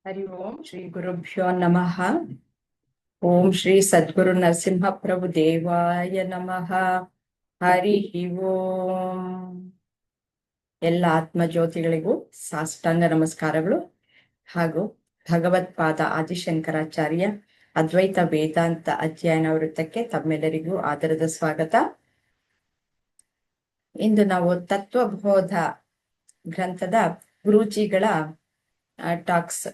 ಹರಿ ಓಂ ಶ್ರೀ ಗುರುಭ್ಯೋ ನಮಃ. ಓಂ ಶ್ರೀ ಸದ್ಗುರು ನರಸಿಂಹ ಪ್ರಭು ದೇವಾಯ ನಮಃ. ಹರಿ ಓಂ. ಎಲ್ಲ ಆತ್ಮಜ್ಯೋತಿಗಳಿಗೂ ಸಾಷ್ಟಾಂಗ ನಮಸ್ಕಾರಗಳು ಹಾಗೂ ಭಗವತ್ಪಾದ ಆದಿಶಂಕರಾಚಾರ್ಯ ಅದ್ವೈತ ವೇದಾಂತ ಅಧ್ಯಯನ ವೃತ್ತಕ್ಕೆ ತಮ್ಮೆಲ್ಲರಿಗೂ ಆದರದ ಸ್ವಾಗತ. ಇಂದು ನಾವು ತತ್ವಬೋಧ ಗ್ರಂಥದ ಗುರೂಜಿಗಳ ಟಾಕ್ಸ್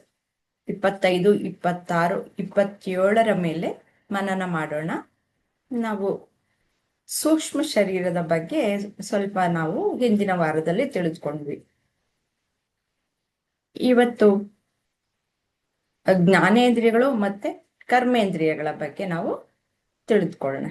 25, 26, 27 ಮೇಲೆ ಮನನ ಮಾಡೋಣ. ನಾವು ಸೂಕ್ಷ್ಮ ಶರೀರದ ಬಗ್ಗೆ ಸ್ವಲ್ಪ ನಾವು ಹಿಂದಿನ ವಾರದಲ್ಲಿ ತಿಳಿದುಕೊಂಡ್ವಿ. ಇವತ್ತು ಜ್ಞಾನೇಂದ್ರಿಯಗಳು ಮತ್ತೆ ಕರ್ಮೇಂದ್ರಿಯಗಳ ಬಗ್ಗೆ ನಾವು ತಿಳಿದುಕೊಳ್ಳೋಣ.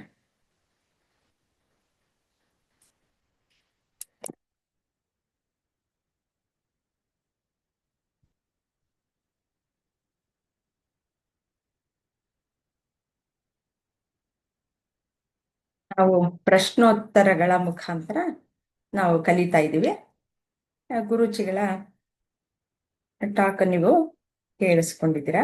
ನಾವು ಪ್ರಶ್ನೋತ್ತರಗಳ ಮುಖಾಂತರ ನಾವು ಕಲಿತಾ ಇದ್ದೀವಿ. ಗುರೂಜಿಗಳ ಟಾಕ್ ನೀವು ಕೇಳಿಸ್ಕೊಂಡಿದ್ದೀರಾ?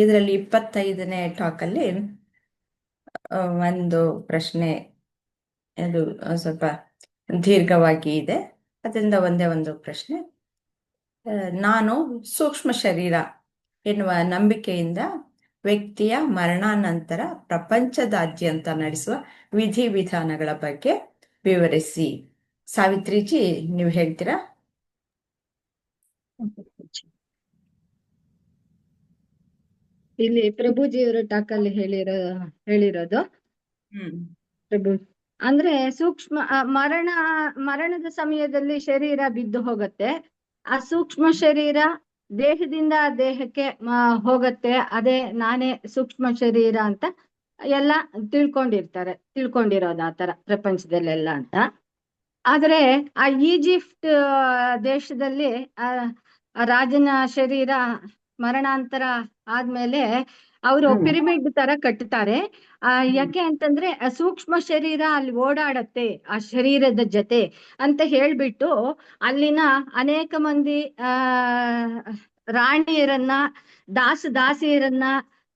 ಇದರಲ್ಲಿ 25ನೇ ಟಾಕಲ್ಲಿ ಒಂದು ಪ್ರಶ್ನೆ, ಅದು ಸ್ವಲ್ಪ ದೀರ್ಘವಾಗಿ ಇದೆ, ಅದರಿಂದ ಒಂದೇ ಒಂದು ಪ್ರಶ್ನೆ. ನಾನು ಸೂಕ್ಷ್ಮ ಶರೀರ ಎನ್ನುವ ನಂಬಿಕೆಯಿಂದ ವ್ಯಕ್ತಿಯ ಮರಣಾನಂತರ ಪ್ರಪಂಚದಾದ್ಯಂತ ನಡೆಸುವ ವಿಧಿವಿಧಾನಗಳ ಬಗ್ಗೆ ವಿವರಿಸಿ. ಸಾವಿತ್ರಿಜಿ, ನೀವು ಹೇಳ್ತೀರಾ? ಇಲ್ಲಿ ಪ್ರಭುಜಿಯವರ ಟಾಕಲ್ಲಿ ಹೇಳಿರೋದು ಪ್ರಭು ಅಂದ್ರೆ ಸೂಕ್ಷ್ಮ ಮರಣದ ಸಮಯದಲ್ಲಿ ಶರೀರ ಬಿದ್ದು ಹೋಗುತ್ತೆ. ಆ ಸೂಕ್ಷ್ಮ ಶರೀರ ದೇಹದಿಂದ ದೇಹಕ್ಕೆ ಹೋಗತ್ತೆ. ಅದೇ ನಾನೇ ಸೂಕ್ಷ್ಮ ಶರೀರ ಅಂತ ಎಲ್ಲ ತಿಳ್ಕೊಂಡಿರೋದು ಆ ತರ ಪ್ರಪಂಚದಲ್ಲೆಲ್ಲ ಅಂತ. ಆದ್ರೆ ಆ ಈಜಿಪ್ಟ್ ದೇಶದಲ್ಲಿ ಆ ರಾಜನ ಶರೀರ ಮರಣಾಂತರ ಆದ್ಮೇಲೆ ಅವರು ಪಿರಮಿಡ್ ತರ ಕಟ್ಟುತ್ತಾರೆ. ಯಾಕೆ ಅಂತಂದ್ರೆ ಆ ಸೂಕ್ಷ್ಮ ಶರೀರ ಅಲ್ಲಿ ಓಡಾಡತ್ತೆ ಆ ಶರೀರದ ಜೊತೆ ಅಂತ ಹೇಳ್ಬಿಟ್ಟು ಅಲ್ಲಿನ ಅನೇಕ ಮಂದಿ ರಾಣಿಯರನ್ನ ದಾಸಿಯರನ್ನ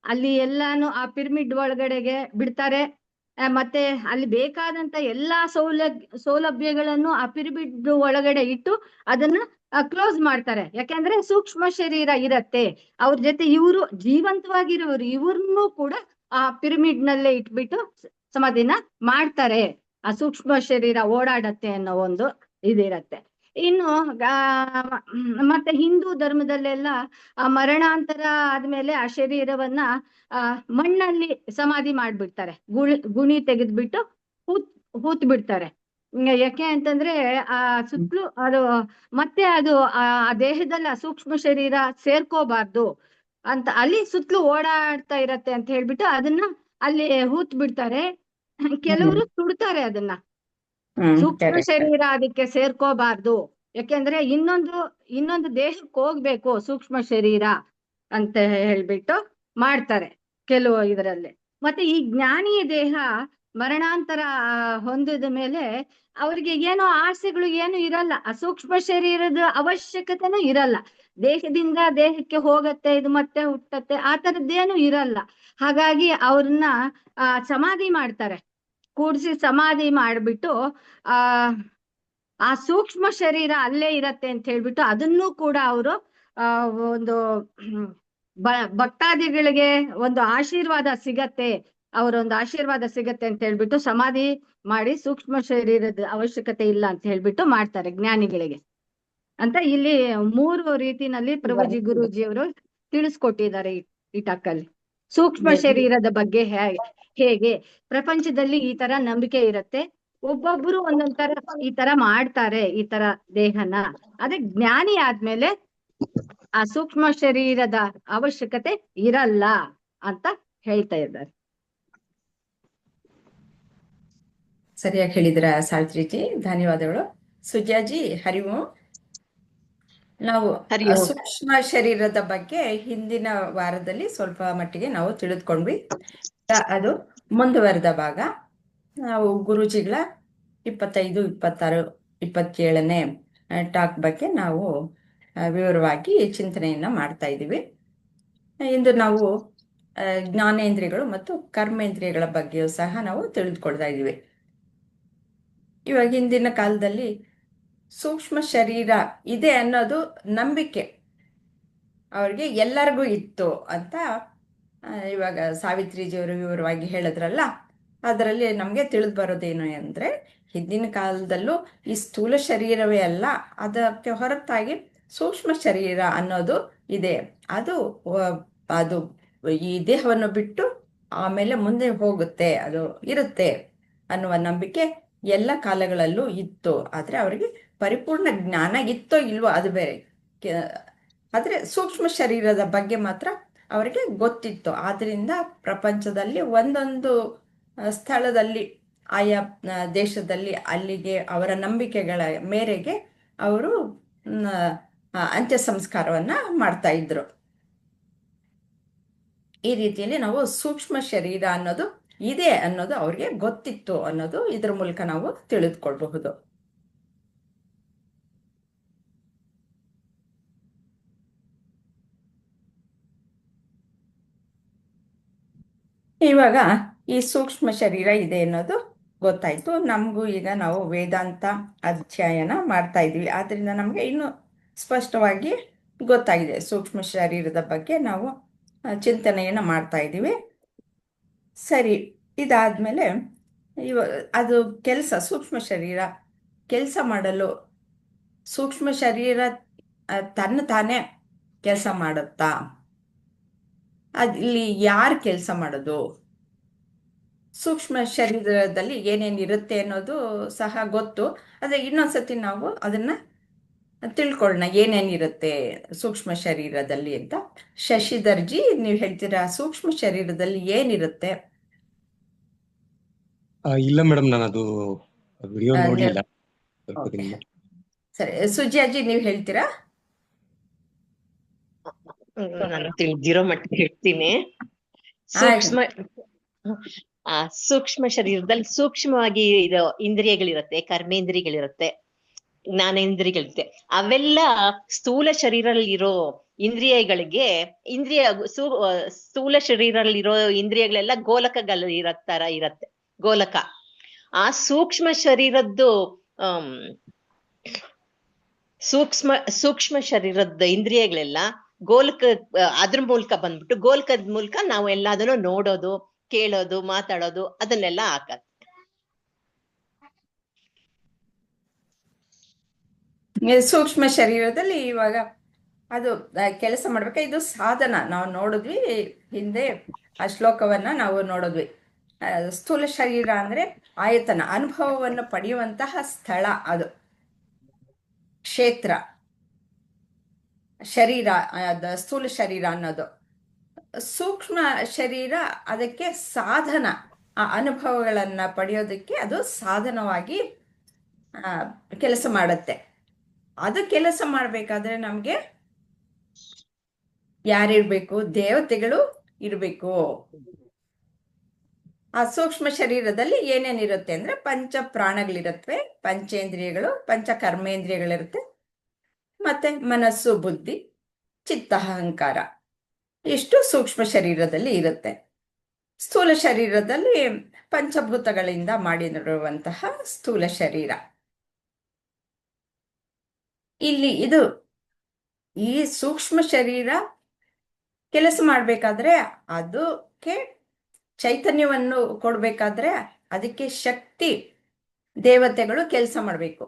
ಅಲ್ಲಿ ಎಲ್ಲಾನು ಆ ಪಿರಮಿಡ್ ಒಳಗಡೆಗೆ ಬಿಡ್ತಾರೆ. ಮತ್ತೆ ಅಲ್ಲಿ ಬೇಕಾದಂತ ಎಲ್ಲಾ ಸೌಲಭ್ಯಗಳನ್ನು ಆ ಪಿರಮಿಡ್ ಒಳಗಡೆ ಇಟ್ಟು ಅದನ್ನ ಕ್ಲೋಸ್ ಮಾಡ್ತಾರೆ. ಯಾಕೆಂದ್ರೆ ಸೂಕ್ಷ್ಮ ಶರೀರ ಇರತ್ತೆ ಅವ್ರ ಜೊತೆ, ಇವರು ಜೀವಂತವಾಗಿರೋರು, ಇವ್ರನ್ನೂ ಕೂಡ ಆ ಪಿರಮಿಡ್ ನಲ್ಲೇ ಇಟ್ಬಿಟ್ಟು ಸಮಾಧಿನ ಮಾಡ್ತಾರೆ. ಆ ಸೂಕ್ಷ್ಮ ಶರೀರ ಓಡಾಡತ್ತೆ ಅನ್ನೋ ಒಂದು ಇದಿರತ್ತೆ. ಇನ್ನು ಮತ್ತೆ ಹಿಂದೂ ಧರ್ಮದಲ್ಲೆಲ್ಲ ಆ ಮರಣಾಂತರ ಆದ್ಮೇಲೆ ಆ ಶರೀರವನ್ನ ಮಣ್ಣಲ್ಲಿ ಸಮಾಧಿ ಮಾಡ್ಬಿಡ್ತಾರೆ. ಗುಣಿ ತೆಗೆದ್ಬಿಟ್ಟು ಹೂತ್ ಬಿಡ್ತಾರೆ. ಯಾಕೆ ಅಂತಂದ್ರೆ ಆ ಸುತ್ತಲೂ ಅದು ಮತ್ತೆ ಅದು ಆ ದೇಹದಲ್ಲಿ ಆ ಸೂಕ್ಷ್ಮ ಶರೀರ ಸೇರ್ಕೋಬಾರ್ದು ಅಂತ ಅಲ್ಲಿ ಸುತ್ತಲೂ ಓಡಾಡ್ತಾ ಇರತ್ತೆ ಅಂತ ಹೇಳ್ಬಿಟ್ಟು ಅದನ್ನ ಅಲ್ಲಿ ಹೂತ್ ಬಿಡ್ತಾರೆ. ಕೆಲವರು ಸುಡ್ತಾರೆ ಅದನ್ನ. ಸೂಕ್ಷ್ಮ ಶರೀರ ಅದಕ್ಕೆ ಸೇರ್ಕೋಬಾರ್ದು, ಯಾಕೆಂದ್ರೆ ಇನ್ನೊಂದು ದೇಹಕ್ಕೆ ಹೋಗ್ಬೇಕು ಸೂಕ್ಷ್ಮ ಶರೀರ ಅಂತ ಹೇಳ್ಬಿಟ್ಟು ಮಾಡ್ತಾರೆ ಕೆಲವು ಇದರಲ್ಲಿ. ಮತ್ತೆ ಈ ಜ್ಞಾನಿಯ ದೇಹ ಮರಣಾಂತರ ಹೊಂದಿದ ಮೇಲೆ ಅವ್ರಿಗೆ ಏನೋ ಆಸೆಗಳು ಏನು ಇರಲ್ಲ. ಆ ಸೂಕ್ಷ್ಮ ಶರೀರದ ಅವಶ್ಯಕತೆನೂ ಇರಲ್ಲ. ದೇಹದಿಂದ ದೇಹಕ್ಕೆ ಹೋಗತ್ತೆ, ಇದು ಮತ್ತೆ ಹುಟ್ಟತ್ತೆ, ಆ ತರದ್ದೇನು ಇರಲ್ಲ. ಹಾಗಾಗಿ ಅವ್ರನ್ನ ಸಮಾಧಿ ಮಾಡ್ತಾರೆ. ಕೂಡ್ಸಿ ಸಮಾಧಿ ಮಾಡ್ಬಿಟ್ಟು ಆ ಸೂಕ್ಷ್ಮ ಶರೀರ ಅಲ್ಲೇ ಇರತ್ತೆ ಅಂತ ಹೇಳ್ಬಿಟ್ಟು ಅದನ್ನೂ ಕೂಡ ಅವರು ಒಂದು ಭಕ್ತಾದಿಗಳಿಗೆ ಒಂದು ಆಶೀರ್ವಾದ ಸಿಗತ್ತೆ, ಅವರೊಂದು ಆಶೀರ್ವಾದ ಸಿಗತ್ತೆ ಅಂತ ಹೇಳ್ಬಿಟ್ಟು ಸಮಾಧಿ ಮಾಡಿ ಸೂಕ್ಷ್ಮ ಶರೀರದ ಅವಶ್ಯಕತೆ ಇಲ್ಲ ಅಂತ ಹೇಳ್ಬಿಟ್ಟು ಮಾಡ್ತಾರೆ ಜ್ಞಾನಿಗಳಿಗೆ ಅಂತ ಇಲ್ಲಿ 3 ರೀತಿನಲ್ಲಿ ಪ್ರಭುಜಿ ಗುರೂಜಿಯವರು ತಿಳಿಸ್ಕೊಟ್ಟಿದ್ದಾರೆ ಈ ಟಾಕಲ್ಲಿ. ಸೂಕ್ಷ್ಮ ಶರೀರದ ಬಗ್ಗೆ ಹೇಗೆ ಪ್ರಪಂಚದಲ್ಲಿ ಈ ತರ ನಂಬಿಕೆ ಇರತ್ತೆ, ಒಬ್ಬೊಬ್ರು ಒಂದೊಂದ್ ತರ ಈ ತರ ಮಾಡ್ತಾರೆ ಈ ತರ ದೇಹನ. ಅದೇ ಜ್ಞಾನಿ ಆದ್ಮೇಲೆ ಆ ಸೂಕ್ಷ್ಮ ಶರೀರದ ಅವಶ್ಯಕತೆ ಇರಲ್ಲ ಅಂತ ಹೇಳ್ತಾ ಇದ್ದಾರೆ. ಸರಿಯಾಗಿ ಹೇಳಿದ್ರ ಸಾವಿತ್ರಿಜಿ, ಧನ್ಯವಾದಗಳು. ಸುಜಾಜಿ, ಹರಿ ಓಂ. ನಾವು ಸೂಕ್ಷ್ಮ ಶರೀರದ ಬಗ್ಗೆ ಹಿಂದಿನ ವಾರದಲ್ಲಿ ಸ್ವಲ್ಪ ಮಟ್ಟಿಗೆ ನಾವು ತಿಳಿದುಕೊಂಡ್ವಿ. ಅದು ಮುಂದುವರೆದ ಭಾಗ. ನಾವು ಗುರೂಜಿಗಳ 25, 26, 27ನೇ ಟಾಕ್ ಬಗ್ಗೆ ನಾವು ವಿವರವಾಗಿ ಚಿಂತನೆಯನ್ನ ಮಾಡ್ತಾ ಇದ್ದೀವಿ. ಇಂದು ನಾವು ಜ್ಞಾನೇಂದ್ರಿಯಗಳು ಮತ್ತು ಕರ್ಮೇಂದ್ರಿಯಗಳ ಬಗ್ಗೆಯೂ ಸಹ ನಾವು ತಿಳಿದುಕೊಳ್ತಾ ಇದ್ದೀವಿ. ಇವಾಗ ಹಿಂದಿನ ಕಾಲದಲ್ಲಿ ಸೂಕ್ಷ್ಮ ಶರೀರ ಇದೆ ಅನ್ನೋದು ನಂಬಿಕೆ ಅವ್ರಿಗೆ ಎಲ್ಲರಿಗೂ ಇತ್ತು ಅಂತ ಇವಾಗ ಸಾವಿತ್ರಿಜಿಯವರು ವಿವರವಾಗಿ ಹೇಳಿದ್ರಲ್ಲ, ಅದರಲ್ಲಿ ನಮಗೆ ತಿಳಿದು ಬರೋದೇನು ಅಂದರೆ, ಹಿಂದಿನ ಕಾಲದಲ್ಲೂ ಈ ಸ್ಥೂಲ ಶರೀರವೇ ಅಲ್ಲ, ಅದಕ್ಕೆ ಹೊರತಾಗಿ ಸೂಕ್ಷ್ಮ ಶರೀರ ಅನ್ನೋದು ಇದೆ. ಅದು ಅದು ಈ ದೇಹವನ್ನು ಬಿಟ್ಟು ಆಮೇಲೆ ಮುಂದೆ ಹೋಗುತ್ತೆ, ಅದು ಇರುತ್ತೆ ಅನ್ನುವ ನಂಬಿಕೆ ಎಲ್ಲ ಕಾಲಗಳಲ್ಲೂ ಇತ್ತು. ಆದರೆ ಅವರಿಗೆ ಪರಿಪೂರ್ಣ ಜ್ಞಾನ ಇತ್ತೋ ಇಲ್ವೋ ಅದು ಬೇರೆ. ಆದರೆ ಸೂಕ್ಷ್ಮ ಶರೀರದ ಬಗ್ಗೆ ಮಾತ್ರ ಅವರಿಗೆ ಗೊತ್ತಿತ್ತು. ಆದ್ದರಿಂದ ಪ್ರಪಂಚದಲ್ಲಿ ಒಂದೊಂದು ಸ್ಥಳದಲ್ಲಿ, ಆಯಾ ದೇಶದಲ್ಲಿ ಅಲ್ಲಿಗೆ ಅವರ ನಂಬಿಕೆಗಳ ಮೇರೆಗೆ ಅವರು ಅಂತ್ಯ ಸಂಸ್ಕಾರವನ್ನ ಮಾಡ್ತಾ ಇದ್ರು. ಈ ರೀತಿಯಲ್ಲಿ ನಾವು ಸೂಕ್ಷ್ಮ ಶರೀರ ಅನ್ನೋದು ಇದೆ ಅನ್ನೋದು ಅವ್ರಿಗೆ ಗೊತ್ತಿತ್ತು ಅನ್ನೋದು ಇದ್ರ ಮೂಲಕ ನಾವು ತಿಳಿದುಕೊಳ್ಬಹುದು. ಇವಾಗ ಈ ಸೂಕ್ಷ್ಮ ಶರೀರ ಇದೆ ಅನ್ನೋದು ಗೊತ್ತಾಯ್ತು. ನಮಗೂ ಈಗ ನಾವು ವೇದಾಂತ ಅಧ್ಯಯನ ಮಾಡ್ತಾ ಇದ್ದೀವಿ, ಆದ್ರಿಂದ ನಮಗೆ ಇನ್ನೂ ಸ್ಪಷ್ಟವಾಗಿ ಗೊತ್ತಾಗಿದೆ. ಸೂಕ್ಷ್ಮ ಶರೀರದ ಬಗ್ಗೆ ನಾವು ಚಿಂತನೆಯನ್ನು ಮಾಡ್ತಾ ಇದ್ದೀವಿ. ಸರಿ, ಇದಾದ್ಮೇಲೆ ಅದು ಕೆಲಸ, ಸೂಕ್ಷ್ಮ ಶರೀರ ಕೆಲಸ ಮಾಡಲು, ಸೂಕ್ಷ್ಮ ಶರೀರ ತನ್ನ ತಾನೇ ಕೆಲಸ ಮಾಡುತ್ತಾ? ಇಲ್ಲಿ ಯಾರು ಕೆಲಸ ಮಾಡೋದು? ಸೂಕ್ಷ್ಮ ಶರೀರದಲ್ಲಿ ಏನೇನಿರುತ್ತೆ ಅನ್ನೋದು ಸಹ ಗೊತ್ತು. ಆದರೆ ಇನ್ನೊಂದ್ಸತಿ ನಾವು ಅದನ್ನ ತಿಳ್ಕೊಳ್ಳೋಣ, ಏನೇನಿರುತ್ತೆ ಸೂಕ್ಷ್ಮ ಶರೀರದಲ್ಲಿ ಅಂತ. ಶಶಿಧರ್ಜಿ, ನೀವು ಹೇಳ್ತೀರಾ ಸೂಕ್ಷ್ಮ ಶರೀರದಲ್ಲಿ ಏನಿರುತ್ತೆ? ಇಲ್ಲ ಮೇಡಮ್, ನಾನು ಅದು ವಿಡಿಯೋ ನೋಡ್ಲಿಲ್ಲ. ಸರಿ, ಸುಜಿಯಾಜಿ ನೀವು ಹೇಳ್ತೀರಾ? ನಾನು ತಿಳಿದಿರೋ ಮಟ್ಟಿಗೆ ಹೇಳ್ತೀನಿ. ಸೂಕ್ಷ್ಮ ಶರೀರದಲ್ಲಿ ಸೂಕ್ಷ್ಮವಾಗಿ ಇರೋ ಇಂದ್ರಿಯಗಳಿರುತ್ತೆ, ಕರ್ಮೇಂದ್ರಿಯಗಳಿರುತ್ತೆ, ಜ್ಞಾನೇಂದ್ರಿಯಗಳಿರುತ್ತೆ. ಅವೆಲ್ಲ ಸ್ಥೂಲ ಶರೀರದಲ್ಲಿರೋ ಇಂದ್ರಿಯಗಳಿಗೆ ಸ್ಥೂಲ ಶರೀರದಲ್ಲಿರೋ ಇಂದ್ರಿಯಗಳೆಲ್ಲ ಗೋಲಕಗಳು ತರ ಇರತ್ತೆ, ಗೋಲಕ. ಆ ಸೂಕ್ಷ್ಮ ಶರೀರದ್ದು ಸೂಕ್ಷ್ಮ ಶರೀರದ ಇಂದ್ರಿಯಗಳೆಲ್ಲ ಗೋಲಕ, ಅದ್ರ ಮೂಲಕ ಬಂದ್ಬಿಟ್ಟು ಗೋಲಕದ ಮೂಲಕ ನಾವು ಎಲ್ಲದನ್ನು ನೋಡೋದು, ಕೇಳೋದು, ಮಾತಾಡೋದು ಅದನ್ನೆಲ್ಲ ಹಾಕತ್ತೆ. ಸೂಕ್ಷ್ಮ ಶರೀರದಲ್ಲಿ ಇವಾಗ ಅದು ಕೆಲಸ ಮಾಡ್ಬೇಕು. ಇದು ಸಾಧನ. ನಾವು ನೋಡಿದ್ವಿ ಹಿಂದೆ ಆ ಶ್ಲೋಕವನ್ನ ನಾವು ನೋಡಿದ್ವಿ. ಸ್ಥೂಲ ಶರೀರ ಅಂದ್ರೆ ಆಯತನ, ಅನುಭವವನ್ನು ಪಡೆಯುವಂತಹ ಸ್ಥಳ, ಅದು ಕ್ಷೇತ್ರ. ಶರೀರ, ಸ್ಥೂಲ ಶರೀರ ಅನ್ನೋದು. ಸೂಕ್ಷ್ಮ ಶರೀರ ಅದಕ್ಕೆ ಸಾಧನ, ಆ ಅನುಭವಗಳನ್ನ ಪಡೆಯೋದಕ್ಕೆ ಅದು ಸಾಧನವಾಗಿ ಕೆಲಸ ಮಾಡುತ್ತೆ. ಅದು ಕೆಲಸ ಮಾಡಬೇಕಾದ್ರೆ ನಮ್ಗೆ ಯಾರಿರ್ಬೇಕು? ದೇವತೆಗಳು ಇರಬೇಕು. ಆ ಸೂಕ್ಷ್ಮ ಶರೀರದಲ್ಲಿ ಏನೇನಿರುತ್ತೆ ಅಂದ್ರೆ ಪಂಚ ಪ್ರಾಣಗಳಿರುತ್ತವೆ, ಪಂಚೇಂದ್ರಿಯಗಳು, ಪಂಚ ಕರ್ಮೇಂದ್ರಿಯಗಳಿರುತ್ತೆ, ಮತ್ತೆ ಮನಸ್ಸು, ಬುದ್ಧಿ, ಚಿತ್ತ, ಅಹಂಕಾರ, ಇಷ್ಟು ಸೂಕ್ಷ್ಮ ಶರೀರದಲ್ಲಿ ಇರುತ್ತೆ. ಸ್ಥೂಲ ಶರೀರದಲ್ಲಿ ಪಂಚಭೂತಗಳಿಂದ ಮಾಡಿರುವಂತಹ ಸ್ಥೂಲ ಶರೀರ. ಇಲ್ಲಿ ಈ ಸೂಕ್ಷ್ಮ ಶರೀರ ಕೆಲಸ ಮಾಡ್ಬೇಕಾದ್ರೆ, ಅದಕ್ಕೆ ಚೈತನ್ಯವನ್ನು ಕೊಡ್ಬೇಕಾದ್ರೆ ಅದಕ್ಕೆ ಶಕ್ತಿ, ದೇವತೆಗಳು ಕೆಲಸ ಮಾಡಬೇಕು.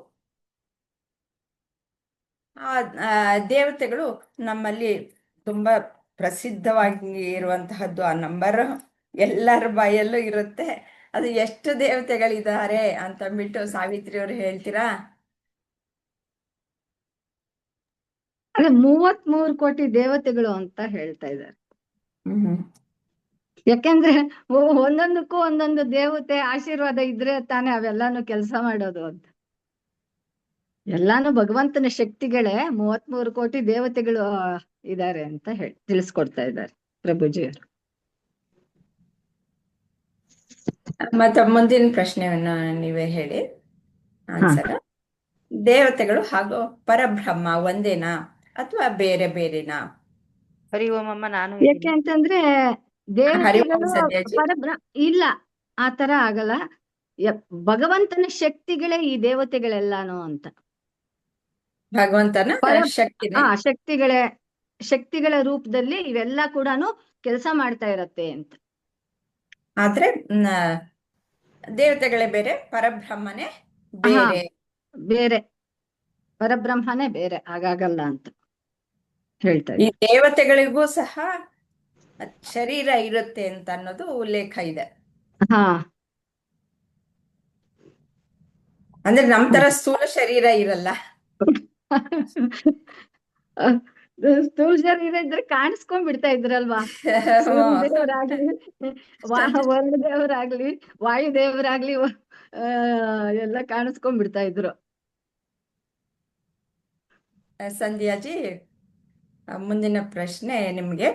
ಆ ದೇವತೆಗಳು ನಮ್ಮಲ್ಲಿ ತುಂಬಾ ಪ್ರಸಿದ್ಧವಾಗಿ ಇರುವಂತಹದ್ದು, ಆ ನಂಬರ್ ಎಲ್ಲರ ಬಾಯಲ್ಲೂ ಇರುತ್ತೆ. ಅದು ಎಷ್ಟು ದೇವತೆಗಳಿದ್ದಾರೆ ಅಂತಂದ್ಬಿಟ್ಟು ಸಾವಿತ್ರಿ ಅವರು ಹೇಳ್ತೀರಾ? ಅದೇ 33 ಕೋಟಿ ದೇವತೆಗಳು ಅಂತ ಹೇಳ್ತಾ ಇದ್ದಾರೆ. ಯಾಕೆಂದ್ರೆ ಒಂದೊಂದಕ್ಕೂ ಒಂದೊಂದು ದೇವತೆ ಆಶೀರ್ವಾದ ಇದ್ರೆ ತಾನೇ ಅವೆಲ್ಲಾನು ಕೆಲಸ ಮಾಡೋದು ಅಂತ. ಎಲ್ಲಾನು ಭಗವಂತನ ಶಕ್ತಿಗಳೇ. 33 ಕೋಟಿ ದೇವತೆಗಳು ಇದ್ದಾರೆ ಅಂತ ತಿಳಿಸ್ಕೊಡ್ತಾ ಇದ್ದಾರೆ ಪ್ರಭುಜಿಯವರು. ಮತ್ತೆ ಮುಂದಿನ ಪ್ರಶ್ನೆಯನ್ನ ನೀವೇ ಹೇಳಿ ಹಾ. ಆನ್ಸರ್. ದೇವತೆಗಳು ಹಾಗೂ ಪರಬ್ರಹ್ಮ ಒಂದೇನಾ ಅಥವಾ ಬೇರೆ ಬೇರೆನಾ? ಹರಿ ಓಂ ಅಮ್ಮ, ನಾನು ಯಾಕೆ ಇದ್ದೀನಿ. ಅಂತಂದ್ರೆ ಹರಿ ಓಂ ದೇವತೆಗಳು ಸಂಧ್ಯಾಜಿ. ಇಲ್ಲ, ಆ ತರ ಆಗಲ್ಲ. ಭಗವಂತನ ಶಕ್ತಿಗಳೇ ಈ ದೇವತೆಗಳೆಲ್ಲಾನು ಅಂತ. ಭಗವಂತನ ಪರ ಶಕ್ತಿನೇ. ಶಕ್ತಿಗಳ ರೂಪದಲ್ಲಿ ಇವೆಲ್ಲ ಕೂಡ ಕೆಲಸ ಮಾಡ್ತಾ ಇರತ್ತೆ ಅಂತ. ಆದ್ರೆ ದೇವತೆಗಳೇ ಬೇರೆ, ಪರಬ್ರಹ್ಮನೇ ಹಾ, ಬೇರೆ. ಬೇರೆ, ಪರಬ್ರಹ್ಮನೇ ಬೇರೆ, ಹಾಗಾಗಲ್ಲ ಅಂತ ಹೇಳ್ತಾ ಈ ಇದ್ದಾರೆ. ದೇವತೆಗಳಿಗೂ ಸಹ ಶರೀರ ಇರುತ್ತೆ ಅಂತ ಅನ್ನೋದು ಉಲ್ಲೇಖ ಇದೆ. ಹಾ, ಅಂದ್ರೆ ನಮ್ ತರ ಸ್ಥೂಲ ಶರೀರ ಇರಲ್ಲ. ಸ್ಥೂಲ ಶರೀರ ಇದ್ರೆ ಕಾಣಿಸ್ಕೊಂಡ್ ಬಿಡ್ತಾ ಇದ್ರಲ್ವಾ. ದೇವರಾಗ್ಲಿ, ವರುಣ ದೇವರಾಗ್ಲಿ, ವಾಯುದೇವರಾಗ್ಲಿ, ಎಲ್ಲ ಕಾಣಿಸ್ಕೊಂಡ್ ಬಿಡ್ತಾ ಇದ್ರು. ಸಂಧ್ಯಾಜಿ, ಮುಂದಿನ ಪ್ರಶ್ನೆ ನಿಮ್ಗೆ.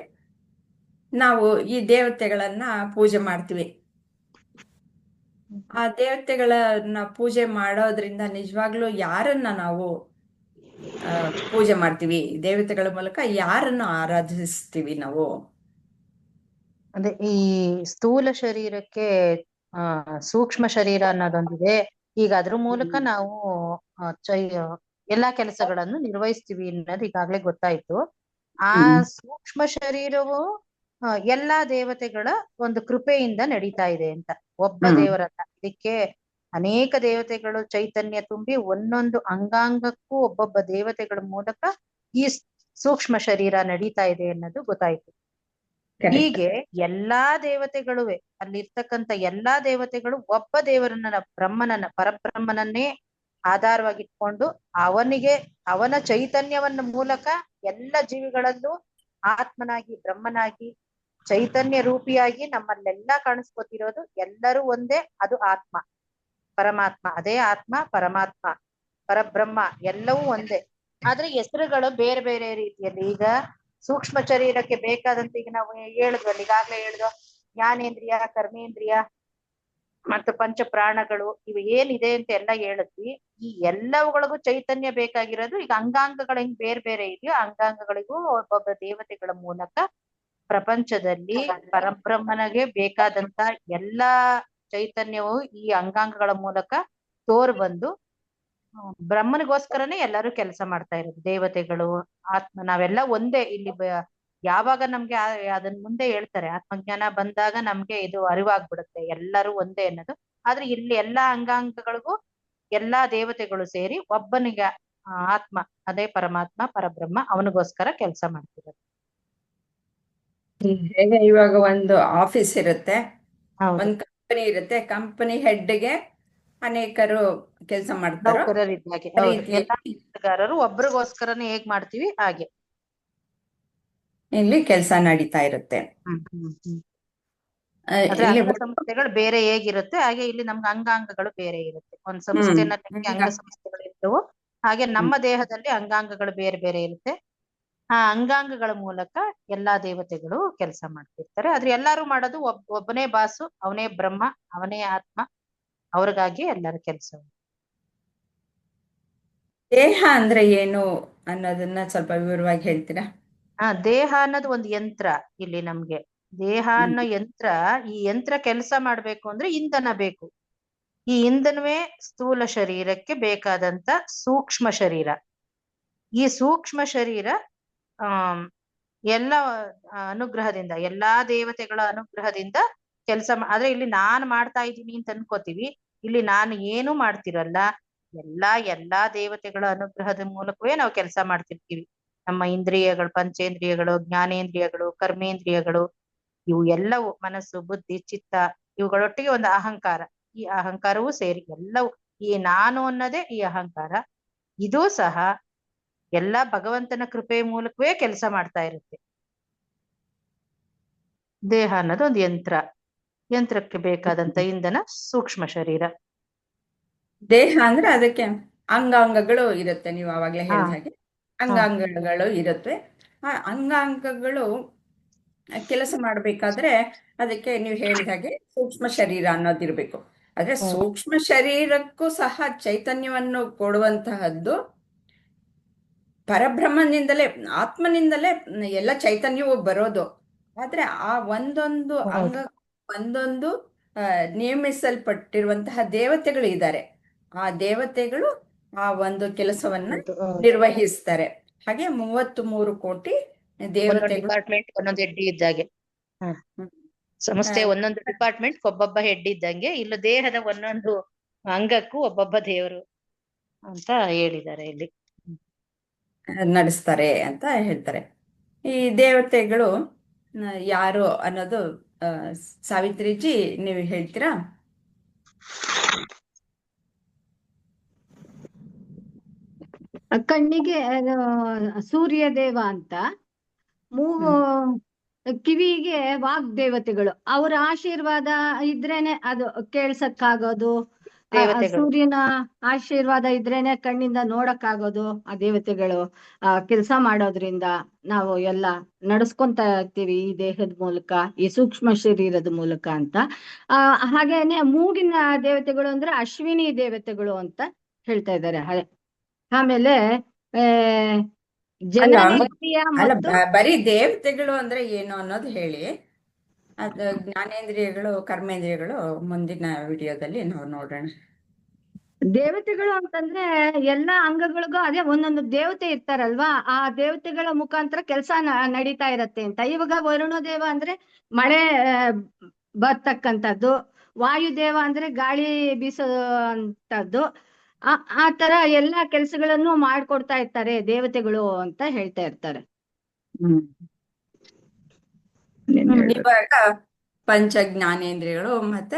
ನಾವು ಈ ದೇವತೆಗಳನ್ನ ಪೂಜೆ ಮಾಡ್ತೀವಿ. ಆ ದೇವತೆಗಳನ್ನ ಪೂಜೆ ಮಾಡೋದ್ರಿಂದ ನಿಜವಾಗ್ಲೂ ಯಾರನ್ನ ನಾವು ಪೂಜೆ ಮಾಡ್ತೀವಿ? ದೇವತೆಗಳ ಮೂಲಕ ಯಾರನ್ನ ಆರಾಧಿಸ್ತೀವಿ ನಾವು? ಅಂದ್ರೆ ಈ ಸ್ಥೂಲ ಶರೀರಕ್ಕೆ ಸೂಕ್ಷ್ಮ ಶರೀರ ಅನ್ನೋದೊಂದಿದೆ. ಈಗ ಅದ್ರ ಮೂಲಕ ನಾವು ಎಲ್ಲಾ ಕೆಲಸಗಳನ್ನು ನಿರ್ವಹಿಸ್ತೀವಿ ಅನ್ನೋದು ಈಗಾಗ್ಲೇ ಗೊತ್ತಾಯ್ತು. ಆ ಸೂಕ್ಷ್ಮ ಶರೀರವು ಎಲ್ಲಾ ದೇವತೆಗಳ ಒಂದು ಕೃಪೆಯಿಂದ ನಡೀತಾ ಇದೆ ಅಂತ. ಒಬ್ಬ ದೇವರಲ್ಲ, ಇದಕ್ಕೆ ಅನೇಕ ದೇವತೆಗಳು ಚೈತನ್ಯ ತುಂಬಿ ಒಂದೊಂದು ಅಂಗಾಂಗಕ್ಕೂ ಒಬ್ಬೊಬ್ಬ ದೇವತೆಗಳ ಮೂಲಕ ಈ ಸೂಕ್ಷ್ಮ ಶರೀರ ನಡೀತಾ ಇದೆ ಅನ್ನೋದು ಗೊತ್ತಾಯ್ತು. ಹೀಗೆ ಎಲ್ಲಾ ದೇವತೆಗಳುವೆ, ಅಲ್ಲಿರ್ತಕ್ಕಂಥ ಎಲ್ಲಾ ದೇವತೆಗಳು ಒಬ್ಬ ದೇವರನ್ನ, ಪರಬ್ರಹ್ಮನನ್ನೇ ಆಧಾರವಾಗಿಟ್ಕೊಂಡು ಅವನ ಚೈತನ್ಯವನ್ನ ಮೂಲಕ ಎಲ್ಲ ಜೀವಿಗಳಲ್ಲೂ ಆತ್ಮನಾಗಿ, ಬ್ರಹ್ಮನಾಗಿ, ಚೈತನ್ಯ ರೂಪಿಯಾಗಿ ನಮ್ಮಲ್ಲೆಲ್ಲ ಕಾಣಿಸ್ಕೊತಿರೋದು. ಎಲ್ಲರೂ ಒಂದೇ, ಅದು ಆತ್ಮ, ಪರಮಾತ್ಮ. ಅದೇ ಆತ್ಮ, ಪರಮಾತ್ಮ, ಪರಬ್ರಹ್ಮ ಎಲ್ಲವೂ ಒಂದೇ. ಆದ್ರೆ ಹೆಸರುಗಳು ಬೇರೆ ಬೇರೆ ರೀತಿಯಲ್ಲಿ. ಈಗ ಸೂಕ್ಷ್ಮ ಶರೀರಕ್ಕೆ ಬೇಕಾದಂತ, ಈಗ ನಾವು ಹೇಳಿದ್ವಲ್ಲ, ಈಗಾಗ್ಲೇ ಹೇಳಿದ್ವು, ಜ್ಞಾನೇಂದ್ರಿಯ, ಕರ್ಮೇಂದ್ರಿಯ ಮತ್ತು ಪಂಚ ಪ್ರಾಣಗಳು, ಇವು ಏನಿದೆ ಅಂತ ಎಲ್ಲ ಹೇಳಿದ್ವಿ. ಈ ಎಲ್ಲವುಗಳಿಗೂ ಚೈತನ್ಯ ಬೇಕಾಗಿರೋದು. ಈಗ ಅಂಗಾಂಗಗಳು ಹೆಂಗ್ ಬೇರೆ ಬೇರೆ ಇದೆಯೋ, ಅಂಗಾಂಗಗಳಿಗೂ ಒಬ್ಬೊಬ್ಬ ದೇವತೆಗಳ ಮೂಲಕ ಪ್ರಪಂಚದಲ್ಲಿ ಪರಬ್ರಹ್ಮನಿಗೆ ಬೇಕಾದಂತ ಎಲ್ಲಾ ಚೈತನ್ಯವು ಈ ಅಂಗಾಂಗಗಳ ಮೂಲಕ ಬಂದು ಬ್ರಹ್ಮನಿಗೋಸ್ಕರನೇ ಎಲ್ಲರೂ ಕೆಲಸ ಮಾಡ್ತಾ ಇರೋದು. ದೇವತೆಗಳು, ಆತ್ಮ, ನಾವೆಲ್ಲ ಒಂದೇ. ಇಲ್ಲಿ ಯಾವಾಗ ನಮ್ಗೆ ಅದನ್ನ ಮುಂದೆ ಹೇಳ್ತಾರೆ, ಆತ್ಮಜ್ಞಾನ ಬಂದಾಗ ನಮ್ಗೆ ಇದು ಅರಿವಾಗ್ಬಿಡುತ್ತೆ, ಎಲ್ಲರೂ ಒಂದೇ ಅನ್ನೋದು. ಆದ್ರೆ ಇಲ್ಲಿ ಎಲ್ಲಾ ಅಂಗಾಂಗಗಳಿಗೂ ಎಲ್ಲಾ ದೇವತೆಗಳು ಸೇರಿ ಒಬ್ಬನಿಗೆ ಆತ್ಮ, ಅದೇ ಪರಮಾತ್ಮ, ಪರಬ್ರಹ್ಮ, ಅವನಿಗೋಸ್ಕರ ಕೆಲಸ ಮಾಡ್ತಿರೋದು. ಹೇಗೆ ಇವಾಗ ಒಂದು ಆಫೀಸ್ ಇರುತ್ತೆ, ಹೌದು, ಒಂದು ಕಂಪನಿ ಇರುತ್ತೆ, ಕಂಪನಿ ಹೆಡ್ಗೆ ಅನೇಕರು ಕೆಲಸ ಮಾಡ್ತಾರೋ ನೌಕರರಿದ್ದಾಗೆ. ಆ ಹೌದು, ರೀತಿ ಎಲ್ಲಾ ಕೆಲಸಗಾರರು ಒಬ್ರಿಗೋಸ್ಕರನೇ ಹೇಗ್ ಮಾಡ್ತೀವಿ ಹಾಗೆ ಇಲ್ಲಿ ಕೆಲಸ ನಡೀತಾ ಇರುತ್ತೆ. ಆದ್ರೆ ಇಲ್ಲಿ ಅಂಗಸಂಸ್ಥೆಗಳು ಬೇರೆ ಹೇಗಿರುತ್ತೆ ಹಾಗೆ ಇಲ್ಲಿ ನಮ್ಗೆ ಅಂಗಾಂಗಗಳು ಬೇರೆ ಇರುತ್ತೆ. ಒಂದ್ ಸಂಸ್ಥೆನಲ್ಲಿ ಅಂಗ ಸಂಸ್ಥೆಗಳು ಇರ್ತವು, ಹಾಗೆ ನಮ್ಮ ದೇಹದಲ್ಲಿ ಅಂಗಾಂಗಗಳು ಬೇರೆ ಬೇರೆ ಇರುತ್ತೆ. ಆ ಅಂಗಾಂಗಗಳ ಮೂಲಕ ಎಲ್ಲಾ ದೇವತೆಗಳು ಕೆಲಸ ಮಾಡ್ತಿರ್ತಾರೆ. ಆದ್ರೆ ಎಲ್ಲಾರು ಮಾಡೋದು ಒಬ್ಬನೇ ಬಾಸು, ಅವನೇ ಬ್ರಹ್ಮ, ಅವನೇ ಆತ್ಮ, ಅವ್ರಿಗಾಗಿ ಎಲ್ಲರ ಕೆಲಸ. ದೇಹ ಅಂದ್ರೆ ಏನು ಅನ್ನೋದನ್ನ ಸ್ವಲ್ಪ ವಿವರವಾಗಿ ಹೇಳ್ತೀರಾ? ದೇಹ ಅನ್ನೋದು ಒಂದು ಯಂತ್ರ. ಇಲ್ಲಿ ನಮ್ಗೆ ದೇಹ ಅನ್ನೋ ಯಂತ್ರ, ಈ ಯಂತ್ರ ಕೆಲಸ ಮಾಡ್ಬೇಕು ಅಂದ್ರೆ ಇಂಧನ ಬೇಕು. ಈ ಇಂಧನವೇ ಸ್ಥೂಲ ಶರೀರಕ್ಕೆ ಬೇಕಾದಂತ ಸೂಕ್ಷ್ಮ ಶರೀರ. ಈ ಸೂಕ್ಷ್ಮ ಶರೀರ ಎಲ್ಲ ಅನುಗ್ರಹದಿಂದ, ಎಲ್ಲಾ ದೇವತೆಗಳ ಅನುಗ್ರಹದಿಂದ ಕೆಲಸ ಆದ್ರೆ ಇಲ್ಲಿ ನಾನು ಮಾಡ್ತಾ ಇದ್ದೀನಿ ಅಂತ ಅನ್ಕೋತೀವಿ. ಇಲ್ಲಿ ನಾನು ಏನು ಮಾಡ್ತಿರಲ್ಲ, ಎಲ್ಲಾ ದೇವತೆಗಳ ಅನುಗ್ರಹದ ಮೂಲಕವೇ ನಾವು ಕೆಲಸ ಮಾಡ್ತಿರ್ತೀವಿ. ನಮ್ಮ ಇಂದ್ರಿಯಗಳು, ಪಂಚೇಂದ್ರಿಯಗಳು, ಜ್ಞಾನೇಂದ್ರಿಯಗಳು, ಕರ್ಮೇಂದ್ರಿಯಗಳು, ಇವು ಎಲ್ಲವೂ, ಮನಸ್ಸು, ಬುದ್ಧಿ, ಚಿತ್ತ, ಇವುಗಳೊಟ್ಟಿಗೆ ಒಂದು ಅಹಂಕಾರ, ಈ ಅಹಂಕಾರವೂ ಸೇರಿ ಎಲ್ಲವೂ, ಈ ನಾನು ಅನ್ನೋದೇ ಈ ಅಹಂಕಾರ. ಇದೂ ಸಹ ಎಲ್ಲಾ ಭಗವಂತನ ಕೃಪೆಯ ಮೂಲಕವೇ ಕೆಲಸ ಮಾಡ್ತಾ ಇರುತ್ತೆ. ದೇಹ ಅನ್ನೋದು ಒಂದು ಯಂತ್ರ, ಯಂತ್ರಕ್ಕೆ ಬೇಕಾದಂತ ಇಂಧನ ಸೂಕ್ಷ್ಮ ಶರೀರ. ದೇಹ ಅಂದ್ರೆ ಅದಕ್ಕೆ ಅಂಗಾಂಗಗಳು ಇರುತ್ತೆ, ನೀವು ಅವಾಗ್ಲೇ ಹೇಳಿದ ಹಾಗೆ ಅಂಗಾಂಗಗಳು ಇರುತ್ತೆ. ಆ ಅಂಗಾಂಗಗಳು ಕೆಲಸ ಮಾಡಬೇಕಾದ್ರೆ ಅದಕ್ಕೆ ನೀವು ಹೇಳಿದ ಹಾಗೆ ಸೂಕ್ಷ್ಮ ಶರೀರ ಅನ್ನೋದಿರ್ಬೇಕು. ಆದ್ರೆ ಸೂಕ್ಷ್ಮ ಶರೀರಕ್ಕೂ ಸಹ ಚೈತನ್ಯವನ್ನು ಕೊಡುವಂತಹದ್ದು ಪರಬ್ರಹ್ಮನಿಂದಲೇ, ಆತ್ಮನಿಂದಲೇ ಎಲ್ಲ ಚೈತನ್ಯವು ಬರೋದು. ಆದ್ರೆ ಆ ಒಂದೊಂದು ಅಂಗ, ಒಂದೊಂದು ನೇಮಿಸಲ್ಪಟ್ಟಿರುವಂತಹ ದೇವತೆಗಳು ಇದ್ದಾರೆ. ಆ ದೇವತೆಗಳು ಆ ಒಂದು ಕೆಲಸವನ್ನ ನಿರ್ವಹಿಸ್ತಾರೆ. ಹಾಗೆ 33 ಕೋಟಿ ಒಂದೊಂದು ದೇವತೆಗಳು. ಡಿಪಾರ್ಟ್ಮೆಂಟ್ ಒಂದೊಂದು ಹೆಡ್ ಇದ್ದಾಗೆ. ಸಂಸ್ಥೆ ಒಂದೊಂದು ಡಿಪಾರ್ಟ್ಮೆಂಟ್ ಒಬ್ಬೊಬ್ಬ ಹೆಡ್ ಇದ್ದಂಗೆ, ಇಲ್ಲ ದೇಹದ ಒಂದೊಂದು ಅಂಗಕ್ಕೂ ಒಬ್ಬೊಬ್ಬ ದೇವರು ಅಂತ ಹೇಳಿದ್ದಾರೆ ಇಲ್ಲಿ. ನಡೆಸ್ತಾರೆ ಅಂತ ಹೇಳ್ತಾರೆ. ಈ ದೇವತೆಗಳು ಯಾರು ಅನ್ನೋದು ಸಾವಿತ್ರಿಜಿ ನೀವು ಹೇಳ್ತೀರಾ? ಕಣ್ಣಿಗೆ ಸೂರ್ಯ ದೇವ ಅಂತ, ಮೂಗು ಕಿವಿಗೆ ವಾಗ್ದೇವತೆಗಳು. ಅವರ ಆಶೀರ್ವಾದ ಇದ್ರೇನೆ ಅದು ಕೇಳ್ಸಕ್ಕಾಗೋದು. ಸೂರ್ಯನ ಆಶೀರ್ವಾದ ಇದ್ರೇನೆ ಕಣ್ಣಿಂದ ನೋಡಕ್ಕಾಗೋದು. ಆ ದೇವತೆಗಳು ಕೆಲಸ ಮಾಡೋದ್ರಿಂದ ನಾವು ಎಲ್ಲ ನಡೆಸ್ಕೊಂತ ಇರ್ತೀವಿ ಈ ದೇಹದ ಮೂಲಕ, ಈ ಸೂಕ್ಷ್ಮ ಶರೀರದ ಮೂಲಕ ಅಂತ. ಹಾಗೇನೆ ಮೂಗಿನ ದೇವತೆಗಳು ಅಂದ್ರೆ ಅಶ್ವಿನಿ ದೇವತೆಗಳು ಅಂತ ಹೇಳ್ತಾ ಇದ್ದಾರೆ. ಆಮೇಲೆ ಜನನೇಂದ್ರಿಯ ಮತ್ತು ಬರೀ ದೇವತೆಗಳು ಅಂದ್ರೆ ಏನು ಅನ್ನೋದು ಹೇಳಿ. ಅದು ಜ್ಞಾನೇಂದ್ರಿಯಗಳು, ಕರ್ಮೇಂದ್ರಿಯಗಳು ಮುಂದಿನ ವಿಡಿಯೋದಲ್ಲಿ ನಾವು ನೋಡೋಣ. ದೇವತೆಗಳು ಅಂತಂದ್ರೆ ಎಲ್ಲಾ ಅಂಗಗಳಿಗೂ ಅದೇ ಒಂದೊಂದು ದೇವತೆ ಇರ್ತಾರಲ್ವಾ, ಆ ದೇವತೆಗಳ ಮುಖಾಂತರ ಕೆಲಸ ನಡೀತಾ ಇರತ್ತೆ ಅಂತ. ಇವಾಗ ವರುಣದೇವ ಅಂದ್ರೆ ಮಳೆ ಬರ್ತಕ್ಕಂಥದ್ದು, ವಾಯುದೇವ ಅಂದ್ರೆ ಗಾಳಿ ಬೀಸೋ ಅಂತದ್ದು. ಆ ತರ ಎಲ್ಲಾ ಕೆಲಸಗಳನ್ನು ಮಾಡ್ಕೊಡ್ತಾ ಇರ್ತಾರೆ ದೇವತೆಗಳು ಅಂತ ಹೇಳ್ತಾ ಇರ್ತಾರೆ. ಇವಾಗ ಪಂಚ ಜ್ಞಾನೇಂದ್ರಿಯಗಳು ಮತ್ತೆ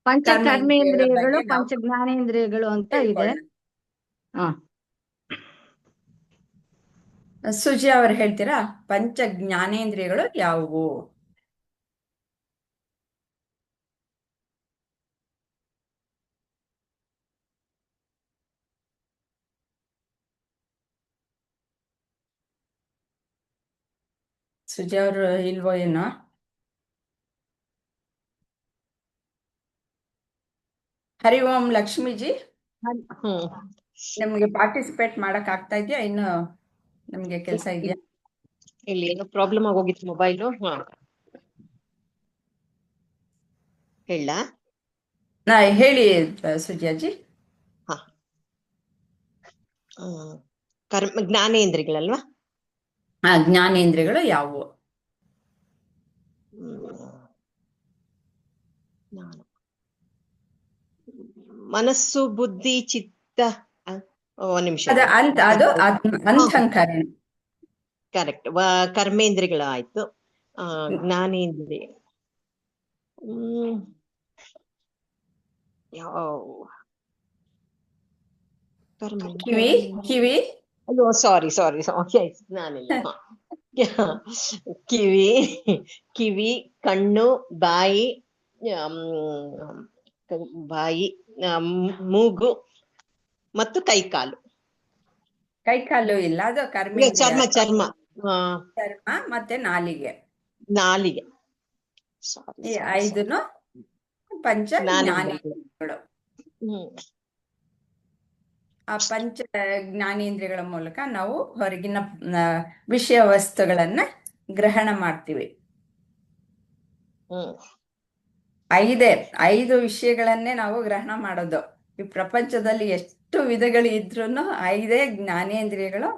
ಪಂಚ ಕರ್ಮೇಂದ್ರಿಯಗಳು, ಬಗ್ಗೆ ಪಂಚ ಜ್ಞಾನೇಂದ್ರಿಯಗಳು ಅಂತ ಇದೆ. ಸುಜಿ ಅವರು ಹೇಳ್ತೀರಾ ಪಂಚ ಜ್ಞಾನೇಂದ್ರಿಯಗಳು ಯಾವುವು? ಸುಜಿ ಅವರು ಇಲ್ವೋ ಏನೋ? ಹರಿ ಓಂ ಲಕ್ಷ್ಮೀಜಿ, ನಮ್ಗೆ ಪಾರ್ಟಿಸಿಪೇಟ್ ಮಾಡಕ್ ಆಗ್ತಾ ಇದೆಯಾ? ಇನ್ನು ನಮ್ಗೆ ಕೆಲಸ ಇದೆಯಾ? ಇಲ್ಲಿ ಏನೋ ಪ್ರಾಬ್ಲಮ್ ಆಗೋಗಿತ್ತು ಮೊಬೈಲು. ಹೇಳ ಹೇಳಿ ಸುಜಿಯಾಜಿ. ಜ್ಞಾನೇಂದ್ರಿಯಗಳಲ್ವಾ? ಜ್ಞಾನೇಂದ್ರಿಯಗಳು ಯಾವುವು? ಮನಸ್ಸು, ಬುದ್ಧಿ, ಚಿತ್ತ. ನಿಮಿಷ, ಅದು ಅಂತಃಕರಣ. ಕರೆಕ್ಟ್. ಕರ್ಮೇಂದ್ರಿಯಗಳು ಆಯ್ತು. ಜ್ಞಾನೇಂದ್ರಿಯ ಕಿವಿ, ಕಿವಿ. ಅಯ್ಯೋ ಸಾರಿ ನಾನಿಲ್ಲ. ಕಿವಿ, ಕಣ್ಣು, ಬಾಯಿ, ಮೂಗು ಮತ್ತು ಕೈಕಾಲು. ಕೈಕಾಲು ಇಲ್ಲ, ಅದು ಕರ್ಮೇಂದ್ರಿಯ. ಚರ್ಮ ಮತ್ತೆ ನಾಲಿಗೆ. ಈ 5 ಪಂಚ ಜ್ಞಾನೇಂದ್ರಿಯಗಳು. ಆ ಪಂಚ ಜ್ಞಾನೇಂದ್ರಿಯಗಳ ಮೂಲಕ ನಾವು ಹೊರಗಿನ ವಿಷಯ ವಸ್ತುಗಳನ್ನ ಗ್ರಹಣ ಮಾಡ್ತೀವಿ. 5 ವಿಷಯಗಳನ್ನೇ ನಾವು ಗ್ರಹಣ ಮಾಡೋದು. ಈ ಪ್ರಪಂಚದಲ್ಲಿ ಎಷ್ಟು ವಿಧಗಳು ಇದ್ರೂ 5 ಜ್ಞಾನೇಂದ್ರಿಯಗಳು.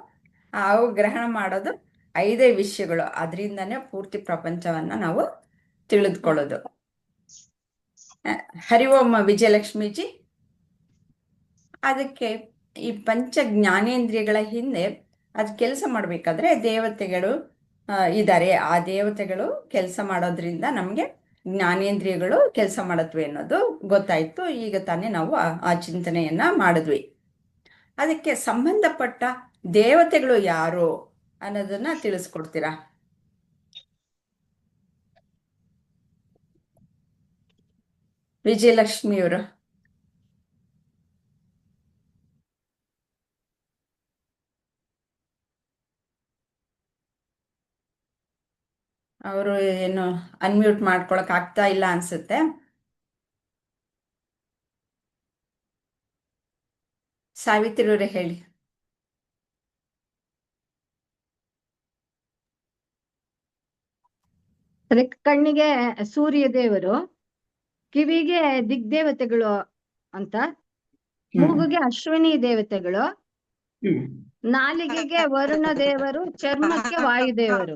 ಅವು ಗ್ರಹಣ ಮಾಡೋದು 5 ವಿಷಯಗಳು. ಅದರಿಂದನೇ ಪೂರ್ತಿ ಪ್ರಪಂಚವನ್ನ ನಾವು ತಿಳಿದುಕೊಳ್ಳೋದು. ಹರಿ ಓಂ ವಿಜಯಲಕ್ಷ್ಮೀಜಿ. ಅದಕ್ಕೆ ಈ ಪಂಚ ಜ್ಞಾನೇಂದ್ರಿಯಗಳ ಹಿಂದೆ ಅದು ಕೆಲಸ ಮಾಡಬೇಕಾದ್ರೆ ದೇವತೆಗಳು ಇದ್ದಾರೆ. ಆ ದೇವತೆಗಳು ಕೆಲಸ ಮಾಡೋದ್ರಿಂದ ನಮಗೆ ಜ್ಞಾನೇಂದ್ರಿಯಗಳು ಕೆಲಸ ಮಾಡತ್ವೆ ಅನ್ನೋದು ಗೊತ್ತಾಯ್ತು. ಈಗ ತಾನೇ ನಾವು ಆ ಚಿಂತನೆಯನ್ನ ಮಾಡಿದ್ವಿ. ಅದಕ್ಕೆ ಸಂಬಂಧಪಟ್ಟ ದೇವತೆಗಳು ಯಾರು ಅನ್ನೋದನ್ನ ತಿಳಿಸ್ಕೊಡ್ತೀರಾ? ವಿಜಯಲಕ್ಷ್ಮಿಯವರು. ಅವರು ಏನು ಅನ್ಮ್ಯೂಟ್ ಮಾಡ್ಕೊಳಕ್ ಆಗ್ತಾ ಇಲ್ಲ ಅನ್ಸುತ್ತೆ. ಸಾವಿತ್ರಿ ಅವರೇ ಹೇಳಿ. ಅದಕ್ಕೆ ಕಣ್ಣಿಗೆ ಸೂರ್ಯ ದೇವರು, ಕಿವಿಗೆ ದಿಗ್ದೇವತೆಗಳು ಅಂತ, ಮೂಗುಗೆ ಅಶ್ವಿನಿ ದೇವತೆಗಳು, ನಾಲಿಗೆಗೆ ವರುಣ ದೇವರು, ಚರ್ಮಕ್ಕೆ ವಾಯುದೇವರು.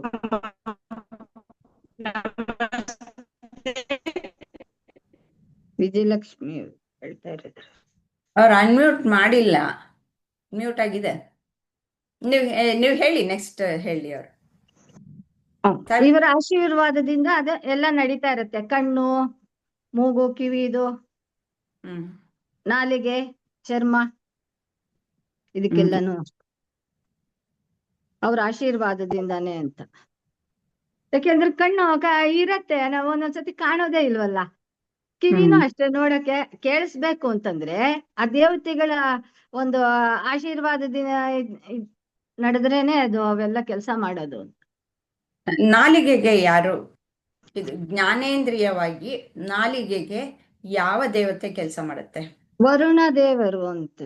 ವಿಜಯಲಕ್ಷ್ಮಿ ಹೇಳ್ತಾ ಇರೋದು. ಅವ್ರು ಅನ್ಮ್ಯೂಟ್ ಮಾಡಿಲ್ಲ, ಮ್ಯೂಟ್ ಆಗಿದೆ. ನೀವು ಹೇಳಿ, ನೆಕ್ಸ್ಟ್ ಹೇಳಿ ಅವರು. ಇವರ ಆಶೀರ್ವಾದದಿಂದ ಅದ ಎಲ್ಲ ನಡೀತಾ ಇರುತ್ತೆ. ಕಣ್ಣು, ಮೂಗು, ಕಿವಿದು, ನಾಲಿಗೆ, ಚರ್ಮ, ಇದಕ್ಕೆಲ್ಲನು ಅವ್ರ ಆಶೀರ್ವಾದದಿಂದಾನೇ ಅಂತ. ಯಾಕೆಂದ್ರೆ ಕಣ್ಣು ಇರತ್ತೆ, ನಾವು ಒಂದೊಂದ್ಸತಿ ಕಾಣೋದೇ ಇಲ್ವಲ್ಲ. ಕಿವಿನೂ ಅಷ್ಟೇ, ನೋಡಕ್ಕೆ ಕೇಳಿಸ್ಬೇಕು ಅಂತಂದ್ರೆ ಆ ದೇವತೆಗಳ ಒಂದು ಆಶೀರ್ವಾದದಿಂದ ನಡೆದ್ರೇನೆ ಅದು ಅವೆಲ್ಲ ಕೆಲಸ ಮಾಡೋದು. ನಾಲಿಗೆಗೆ ಯಾರು, ಇದು ಜ್ಞಾನೇಂದ್ರಿಯವಾಗಿ ನಾಲಿಗೆಗೆ ಯಾವ ದೇವತೆ ಕೆಲಸ ಮಾಡುತ್ತೆ? ವರುಣ ದೇವರು ಅಂತ.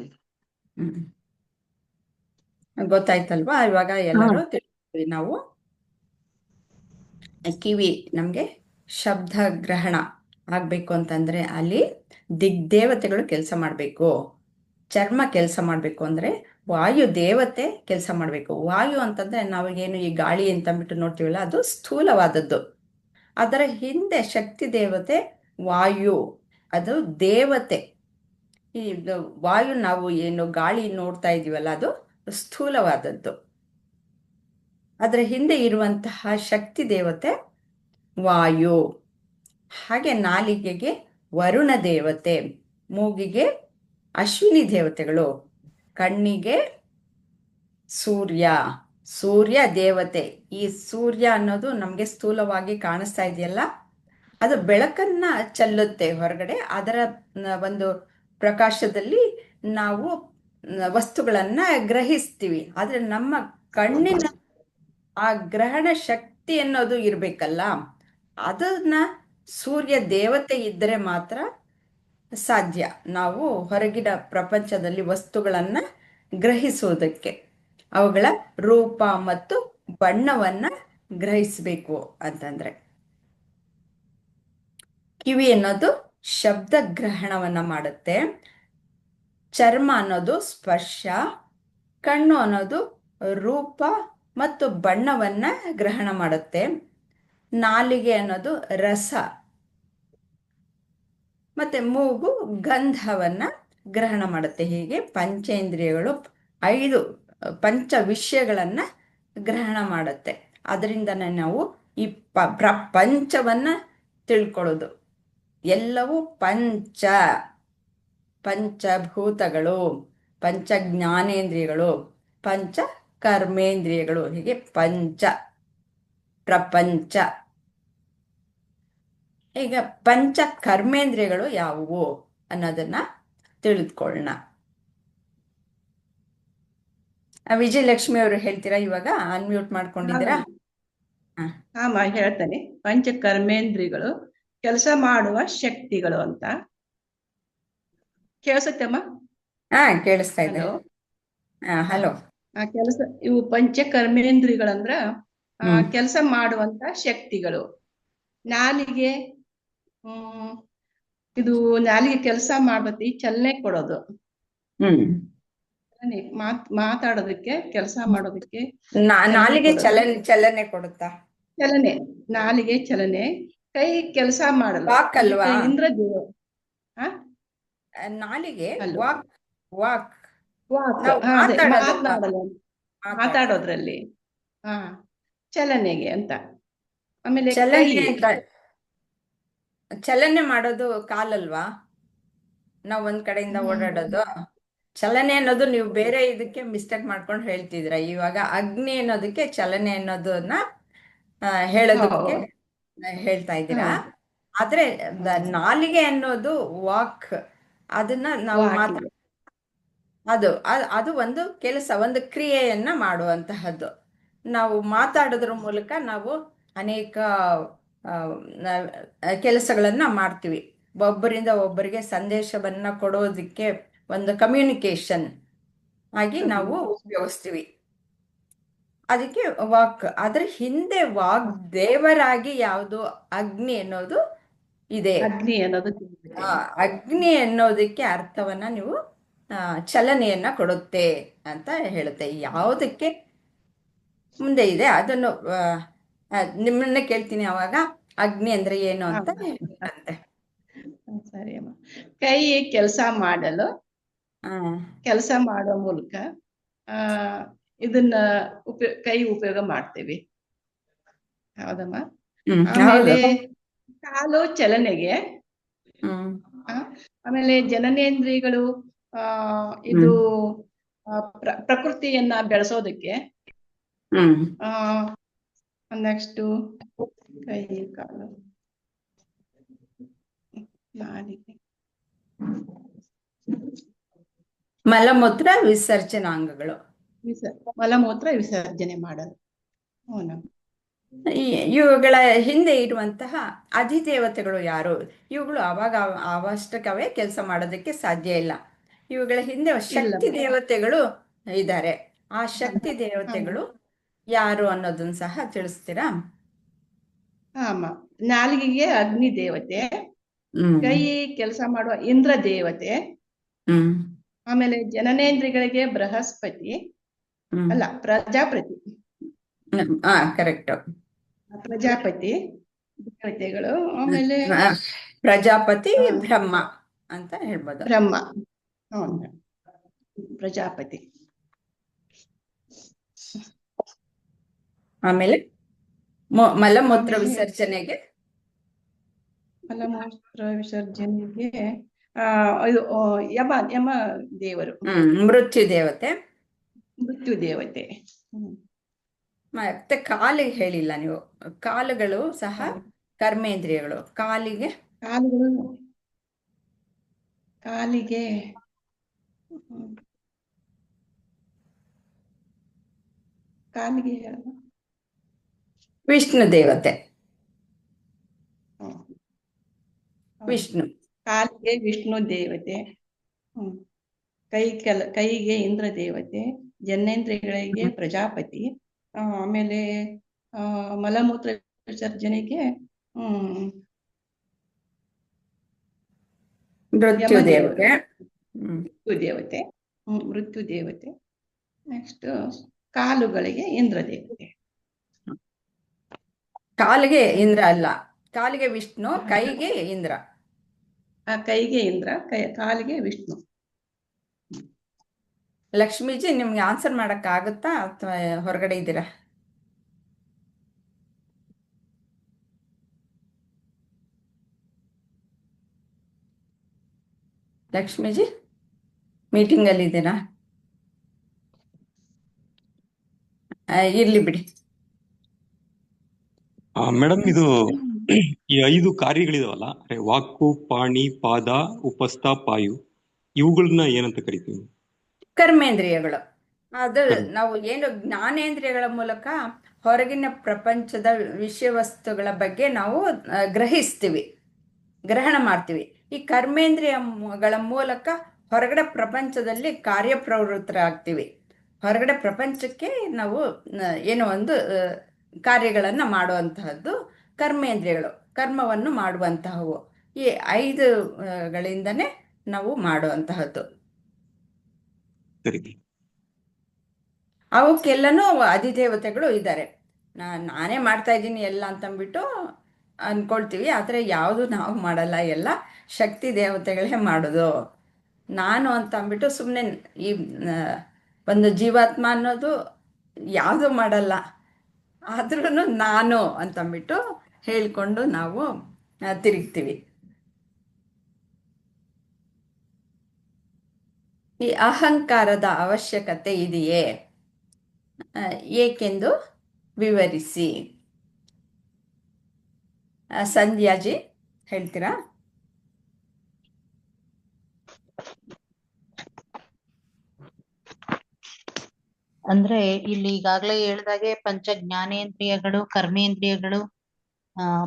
ಗೊತ್ತಾಯ್ತಲ್ವಾ? ಇವಾಗ ಎಲ್ಲರೂ ತಿಳ್ಕೊಂಡ್ವಿ ನಾವು. ಕಿವಿ ನಮ್ಗೆ ಶಬ್ದ ಗ್ರಹಣ ಆಗ್ಬೇಕು ಅಂತಂದ್ರೆ ಅಲ್ಲಿ ದಿಗ್ದೇವತೆಗಳು ಕೆಲಸ ಮಾಡ್ಬೇಕು. ಚರ್ಮ ಕೆಲಸ ಮಾಡ್ಬೇಕು ಅಂದ್ರೆ ವಾಯು ದೇವತೆ ಕೆಲಸ ಮಾಡ್ಬೇಕು. ವಾಯು ಅಂತಂದ್ರೆ ನಾವೇನು ಈ ಗಾಳಿ ಅಂತ ಅಂದ್ಬಿಟ್ಟು ನೋಡ್ತೀವಲ್ಲ, ಅದು ಸ್ಥೂಲವಾದದ್ದು. ಅದರ ಹಿಂದೆ ಶಕ್ತಿ ದೇವತೆ ವಾಯು, ಅದು ದೇವತೆ. ಈ ವಾಯು, ನಾವು ಏನು ಗಾಳಿ ನೋಡ್ತಾ ಇದೀವಲ್ಲ, ಅದು ಸ್ಥೂಲವಾದದ್ದು. ಅದರ ಹಿಂದೆ ಇರುವಂತಹ ಶಕ್ತಿ ದೇವತೆ ವಾಯು. ಹಾಗೆ ನಾಲಿಗೆಗೆ ವರುಣ ದೇವತೆ, ಮೂಗಿಗೆ ಅಶ್ವಿನಿ ದೇವತೆಗಳು, ಕಣ್ಣಿಗೆ ಸೂರ್ಯ ದೇವತೆ. ಈ ಸೂರ್ಯ ಅನ್ನೋದು ನಮಗೆ ಸ್ಥೂಲವಾಗಿ ಕಾಣಿಸ್ತಾ ಇದೆಯಲ್ಲ, ಅದು ಬೆಳಕನ್ನ ಚೆಲ್ಲುತ್ತೆ ಹೊರಗಡೆ. ಅದರ ಒಂದು ಪ್ರಕಾಶದಲ್ಲಿ ನಾವು ವಸ್ತುಗಳನ್ನ ಗ್ರಹಿಸ್ತೀವಿ. ಆದ್ರೆ ನಮ್ಮ ಕಣ್ಣಿನ ಆ ಗ್ರಹಣ ಶಕ್ತಿ ಅನ್ನೋದು ಇರ್ಬೇಕಲ್ಲ, ಅದನ್ನ ಸೂರ್ಯ ದೇವತೆ ಇದ್ದರೆ ಮಾತ್ರ ಸಾಧ್ಯ ನಾವು ಹೊರಗಿನ ಪ್ರಪಂಚದಲ್ಲಿ ವಸ್ತುಗಳನ್ನ ಗ್ರಹಿಸುವುದಕ್ಕೆ, ಅವುಗಳ ರೂಪ ಮತ್ತು ಬಣ್ಣವನ್ನ ಗ್ರಹಿಸಬೇಕು ಅಂತಂದ್ರೆ. ಕಿವಿ ಅನ್ನೋದು ಶಬ್ದ ಗ್ರಹಣವನ್ನ ಮಾಡುತ್ತೆ, ಚರ್ಮ ಅನ್ನೋದು ಸ್ಪರ್ಶ, ಕಣ್ಣು ಅನ್ನೋದು ರೂಪ ಮತ್ತು ಬಣ್ಣವನ್ನ ಗ್ರಹಣ ಮಾಡುತ್ತೆ, ನಾಲಿಗೆ ಅನ್ನೋದು ರಸ, ಮತ್ತೆ ಮೂಗು ಗಂಧವನ್ನ ಗ್ರಹಣ ಮಾಡುತ್ತೆ. ಹೀಗೆ ಪಂಚೇಂದ್ರಿಯಗಳು 5 ಪಂಚ ವಿಷಯಗಳನ್ನ ಗ್ರಹಣ ಮಾಡುತ್ತೆ. ಅದರಿಂದನೇ ನಾವು ಈ ಪ್ರಪಂಚವನ್ನ ತಿಳ್ಕೊಳ್ಳೋದು. ಎಲ್ಲವೂ ಪಂಚಭೂತಗಳು, ಪಂಚ ಜ್ಞಾನೇಂದ್ರಿಯಗಳು, ಪಂಚ ಕರ್ಮೇಂದ್ರಿಯಗಳು, ಹೀಗೆ ಪ್ರಪಂಚ. ಈಗ ಪಂಚ ಕರ್ಮೇಂದ್ರಿಯಗಳು ಯಾವುವು ಅನ್ನೋದನ್ನ ತಿಳಿದುಕೊಳ್ಳೋಣ. ವಿಜಯಲಕ್ಷ್ಮಿ ಅವರು ಹೇಳ್ತೀರಾ? ಇವಾಗ ಅನ್ಮ್ಯೂಟ್ ಮಾಡ್ಕೊಂಡಿದ್ದೀರಾ? ಹಾಂ, ಹೇಳ್ತೇನೆ. ಪಂಚ ಕರ್ಮೇಂದ್ರಿಗಳು ಕೆಲಸ ಮಾಡುವ ಶಕ್ತಿಗಳು ಅಂತ. ಕೇಳಿಸುತ್ತಮ್ಮ? ಕೇಳಿಸ್ತಾ ಇದೆ. ಹಲೋ. ಇವು ಪಂಚ ಕರ್ಮೇಂದ್ರಿಗಳಂದ್ರ ಕೆಲಸ ಮಾಡುವಂತ ಶಕ್ತಿಗಳು. ನಾಲಿಗೆ, ಇದು ನಾಲಿಗೆ ಕೆಲಸ ಮಾಡ್ಬತ್ತಿ ಚಲನೆ ಕೊಡೋದು, ಮಾತಾಡೋದಕ್ಕೆ, ಕೆಲಸ ಮಾಡೋದಕ್ಕೆ. ನಾಲಿಗೆ ಚಲನೆ ಕೊಡುತ್ತಾ? ನಾಲಿಗೆ ಚಲನೆ. ಕೈ ಕೆಲಸ ಮಾಡಲ್ಲ. ವಾಕ್ ಅಲ್ವಾ? ಇಂದ್ರದೇವ. ನಾಲಿಗೆ ಮಾತಾಡೋದ್ರಲ್ಲಿ ಚಲನೆಗೆ ಅಂತ. ಆಮೇಲೆ ಚಲನೆ ಮಾಡೋದು ಕಾಲಲ್ವಾ? ನಾವ್ ಒಂದ್ ಕಡೆಯಿಂದ ಓಡಾಡೋದು. ಚಲನೆ ಅನ್ನೋದು ನೀವು ಬೇರೆ ಇದಕ್ಕೆ ಮಿಸ್ಟೇಕ್ ಮಾಡ್ಕೊಂಡು ಹೇಳ್ತಿದ್ರ. ಇವಾಗ ಅಗ್ನಿ ಅನ್ನೋದಕ್ಕೆ ಚಲನೆ ಅನ್ನೋದನ್ನ ಹೇಳೋದಕ್ಕೆ ಹೇಳ್ತಾ ಇದ್ದೀರಾ. ಆದ್ರೆ ನಾಲಿಗೆ ಅನ್ನೋದು ವಾಕ್, ಅದನ್ನ ನಾವು ಅದು ಒಂದು ಕೆಲಸ, ಒಂದು ಕ್ರಿಯೆಯನ್ನ ಮಾಡುವಂತಹದ್ದು. ನಾವು ಮಾತಾಡೋದ್ರ ಮೂಲಕ ನಾವು ಅನೇಕ ಕೆಲಸಗಳನ್ನು ಮಾಡ್ತೀವಿ. ಒಬ್ಬರಿಂದ ಒಬ್ಬರಿಗೆ ಸಂದೇಶವನ್ನು ಕೊಡೋದಕ್ಕೆ ಒಂದು ಕಮ್ಯುನಿಕೇಶನ್ ಆಗಿ ನಾವು ಉಪಯೋಗಿಸ್ತೀವಿ. ಅದಕ್ಕೆ ವಾಕ್. ಅದ್ರ ಹಿಂದೆ ವಾಕ್ ದೇವರಾಗಿ ಯಾವುದು ಅಗ್ನಿ ಅನ್ನೋದು ಇದೆ. ಅಗ್ನಿ ಅನ್ನೋದು ದೇವತೆ. ಅಗ್ನಿ ಅನ್ನೋದಕ್ಕೆ ಅರ್ಥವನ್ನ ನೀವು ಚಲನೆಯನ್ನ ಕೊಡುತ್ತೆ ಅಂತ ಹೇಳುತ್ತೆ. ಯಾವುದಕ್ಕೆ ಮುಂದೆ ಇದೆ ಅದನ್ನು ನಿಮ್ಮನ್ನ ಕೇಳ್ತೀನಿ ಅವಾಗ ಅಗ್ನಿ ಅಂದ್ರೆ ಏನು ಅಂತ ಅಂತೆ. ಸರಿ ಅಮ್ಮ. ಕೈ ಕೆಲಸ ಮಾಡಲು, ಕೆಲಸ ಮಾಡೋ ಮೂಲಕ ಇದನ್ನ ಕೈ ಉಪಯೋಗ ಮಾಡ್ತೇವೆ. ಹೌದಮ್ಮ. ಆಮೇಲೆ ಕಾಲು ಚಲನೆಗೆ, ಆಮೇಲೆ ಜನನೇಂದ್ರಿಯಗಳು ಇದು ಪ್ರಕೃತಿಯನ್ನ ಬೆಳೆಸೋದಕ್ಕೆ, ನೆಕ್ಸ್ಟ್ ಕೈ ಕಾಲು ನಾಲಿಗೆ, ಮಲಮೂತ್ರ ವಿಸರ್ಜನಾಂಗಗಳು, ಮಲಮೂತ್ರ ವಿಸರ್ಜನೆ ಮಾಡಲು. ಇವುಗಳ ಹಿಂದೆ ಇರುವಂತಹ ಅಧಿದೇವತೆಗಳು ಯಾರು? ಇವುಗಳು ಅವಾಗ ಅವಷ್ಟಕ್ಕವೇ ಕೆಲಸ ಮಾಡೋದಕ್ಕೆ ಸಾಧ್ಯ ಇಲ್ಲ. ಇವುಗಳ ಹಿಂದೆ ಶಕ್ತಿ ದೇವತೆಗಳು ಇದ್ದಾರೆ. ಆ ಶಕ್ತಿ ದೇವತೆಗಳು ಯಾರು ಅನ್ನೋದನ್ನ ಸಹ ತಿಳಿಸ್ತೀರಾ? ಅಮ್ಮ, ನಾಲಿಗೆಗೆ ಅಗ್ನಿ ದೇವತೆ, ಕೈ ಕೆಲಸ ಮಾಡುವ ಇಂದ್ರ ದೇವತೆ, ಆಮೇಲೆ ಜನನೇಂದ್ರಿಗಳಿಗೆ ಬೃಹಸ್ಪತಿ ಅಲ್ಲ ಪ್ರಜಾಪತಿ, ಕರೆಕ್ಟ್, ಪ್ರಜಾಪತಿ ದೇವತೆಗಳು. ಆಮೇಲೆ ಪ್ರಜಾಪತಿ ಬ್ರಹ್ಮ ಅಂತ ಹೇಳ್ಬೋದು. ಬ್ರಹ್ಮ, ಪ್ರಜಾಪತಿ. ಆಮೇಲೆ ಮಲಮೂತ್ರ ವಿಸರ್ಜನೆಗೆ, ಮಲಮೂತ್ರ ವಿಸರ್ಜನೆಗೆ ಇದು ಯಮ ದೇವರು, ಮೃತ್ಯು ದೇವತೆ. ಮೃತ್ಯು ದೇವತೆ. ಮತ್ತೆ ಕಾಲಿಗೆ ಹೇಳಿಲ್ಲ ನೀವು. ಕಾಲುಗಳು ಸಹ ಕರ್ಮೇಂದ್ರಿಯಗಳು. ಕಾಲಿಗೆ ವಿಷ್ಣು ದೇವತೆ. ವಿಷ್ಣು ಕಾಲಿಗೆ ವಿಷ್ಣು ದೇವತೆ, ಕೈಗೆ ಇಂದ್ರ ದೇವತೆ, ಜನನೇಂದ್ರಿಯಗಳಿಗೆ ಪ್ರಜಾಪತಿ, ಆಮೇಲೆ ಮಲಮೂತ್ರ ವಿಸರ್ಜನೆಗೆ ಮೃತ್ಯು ದೇವತೆ. ಮೃತ್ಯು ದೇವತೆ. ನೆಕ್ಸ್ಟ್ ಕಾಲುಗಳಿಗೆ ಇಂದ್ರ ದೇವತೆ. ಕಾಲಿಗೆ ಇಂದ್ರ ಅಲ್ಲ, ಕಾಲಿಗೆ ವಿಷ್ಣು, ಕೈಗೆ ಇಂದ್ರ. ಕೈಗೆ ಇಂದ್ರ, ಕಾಲಿಗೆ ವಿಷ್ಣು. ಲಕ್ಷ್ಮೀಜಿ, ನಿಮ್ಗೆ ಆನ್ಸರ್ ಮಾಡಕ್ ಆಗುತ್ತಾ ಅಥವಾ ಹೊರಗಡೆ ಇದ್ದೀರಾ? ಲಕ್ಷ್ಮೀಜಿ, ಮೀಟಿಂಗ್ ಅಲ್ಲಿ ಇದ್ದೀರಾ? ಇರ್ಲಿ ಬಿಡಿ. ಮೇಡಮ್, ಇದು ಈ 5 ಕಾರ್ಯಗಳಿದಾವಲ್ಲ, ವಾಕು, ಪಾಣಿ, ಪಾದ, ಉಪಸ್ಥ, ಪಾಯು, ಇವುಗಳನ್ನ ಏನಂತ ಕರಿತೀವಿ? ಕರ್ಮೇಂದ್ರಿಯಗಳು. ಅದು ನಾವು ಏನು ಜ್ಞಾನೇಂದ್ರಿಯಗಳ ಮೂಲಕ ಹೊರಗಿನ ಪ್ರಪಂಚದ ವಿಷಯ ವಸ್ತುಗಳ ಬಗ್ಗೆ ನಾವು ಗ್ರಹಿಸ್ತೀವಿ, ಗ್ರಹಣ ಮಾಡ್ತೀವಿ. ಈ ಕರ್ಮೇಂದ್ರಿಯಗಳ ಮೂಲಕ ಹೊರಗಡೆ ಪ್ರಪಂಚದಲ್ಲಿ ಕಾರ್ಯಪ್ರವೃತ್ತರಾಗ್ತೀವಿ. ಹೊರಗಡೆ ಪ್ರಪಂಚಕ್ಕೆ ನಾವು ಏನೋ ಒಂದು ಕಾರ್ಯಗಳನ್ನು ಮಾಡುವಂತಹದ್ದು ಕರ್ಮೇಂದ್ರಿಯಗಳು, ಕರ್ಮವನ್ನು ಮಾಡುವಂತಹವು. ಈ 5ಗಳಿಂದನೇ ನಾವು ಮಾಡುವಂತಹದ್ದು. ಅವಕ್ಕೆಲ್ಲನೂ ಅಧಿದೇವತೆಗಳು ಇದ್ದಾರೆ. ನಾನೇ ಮಾಡ್ತಾ ಇದ್ದೀನಿ ಎಲ್ಲ ಅಂತಂದ್ಬಿಟ್ಟು ಅನ್ಕೊಳ್ತೀವಿ. ಆದರೆ ಯಾವುದು ನಾವು ಮಾಡಲ್ಲ, ಎಲ್ಲ ಶಕ್ತಿ ದೇವತೆಗಳೇ ಮಾಡೋದು. ನಾನು ಅಂತ ಅಂದ್ಬಿಟ್ಟು ಸುಮ್ಮನೆ ಈ ಒಂದು ಜೀವಾತ್ಮ ಅನ್ನೋದು ಯಾವುದು ಮಾಡಲ್ಲ. ಆದ್ರೂ ನಾನು ಅಂತಂದ್ಬಿಟ್ಟು ಹೇಳ್ಕೊಂಡು ನಾವು ತಿರುಗ್ತೀವಿ. ಈ ಅಹಂಕಾರದ ಅವಶ್ಯಕತೆ ಇದೆಯೇ, ಏಕೆಂದು ವಿವರಿಸಿ. ಸಂಧ್ಯಾಜಿ ಹೇಳ್ತೀರಾ? ಅಂದ್ರೆ ಇಲ್ಲಿ ಈಗಾಗ್ಲೇ ಹೇಳ್ದಾಗೆ ಪಂಚ ಜ್ಞಾನೇಂದ್ರಿಯಗಳು, ಕರ್ಮೇಂದ್ರಿಯಗಳು,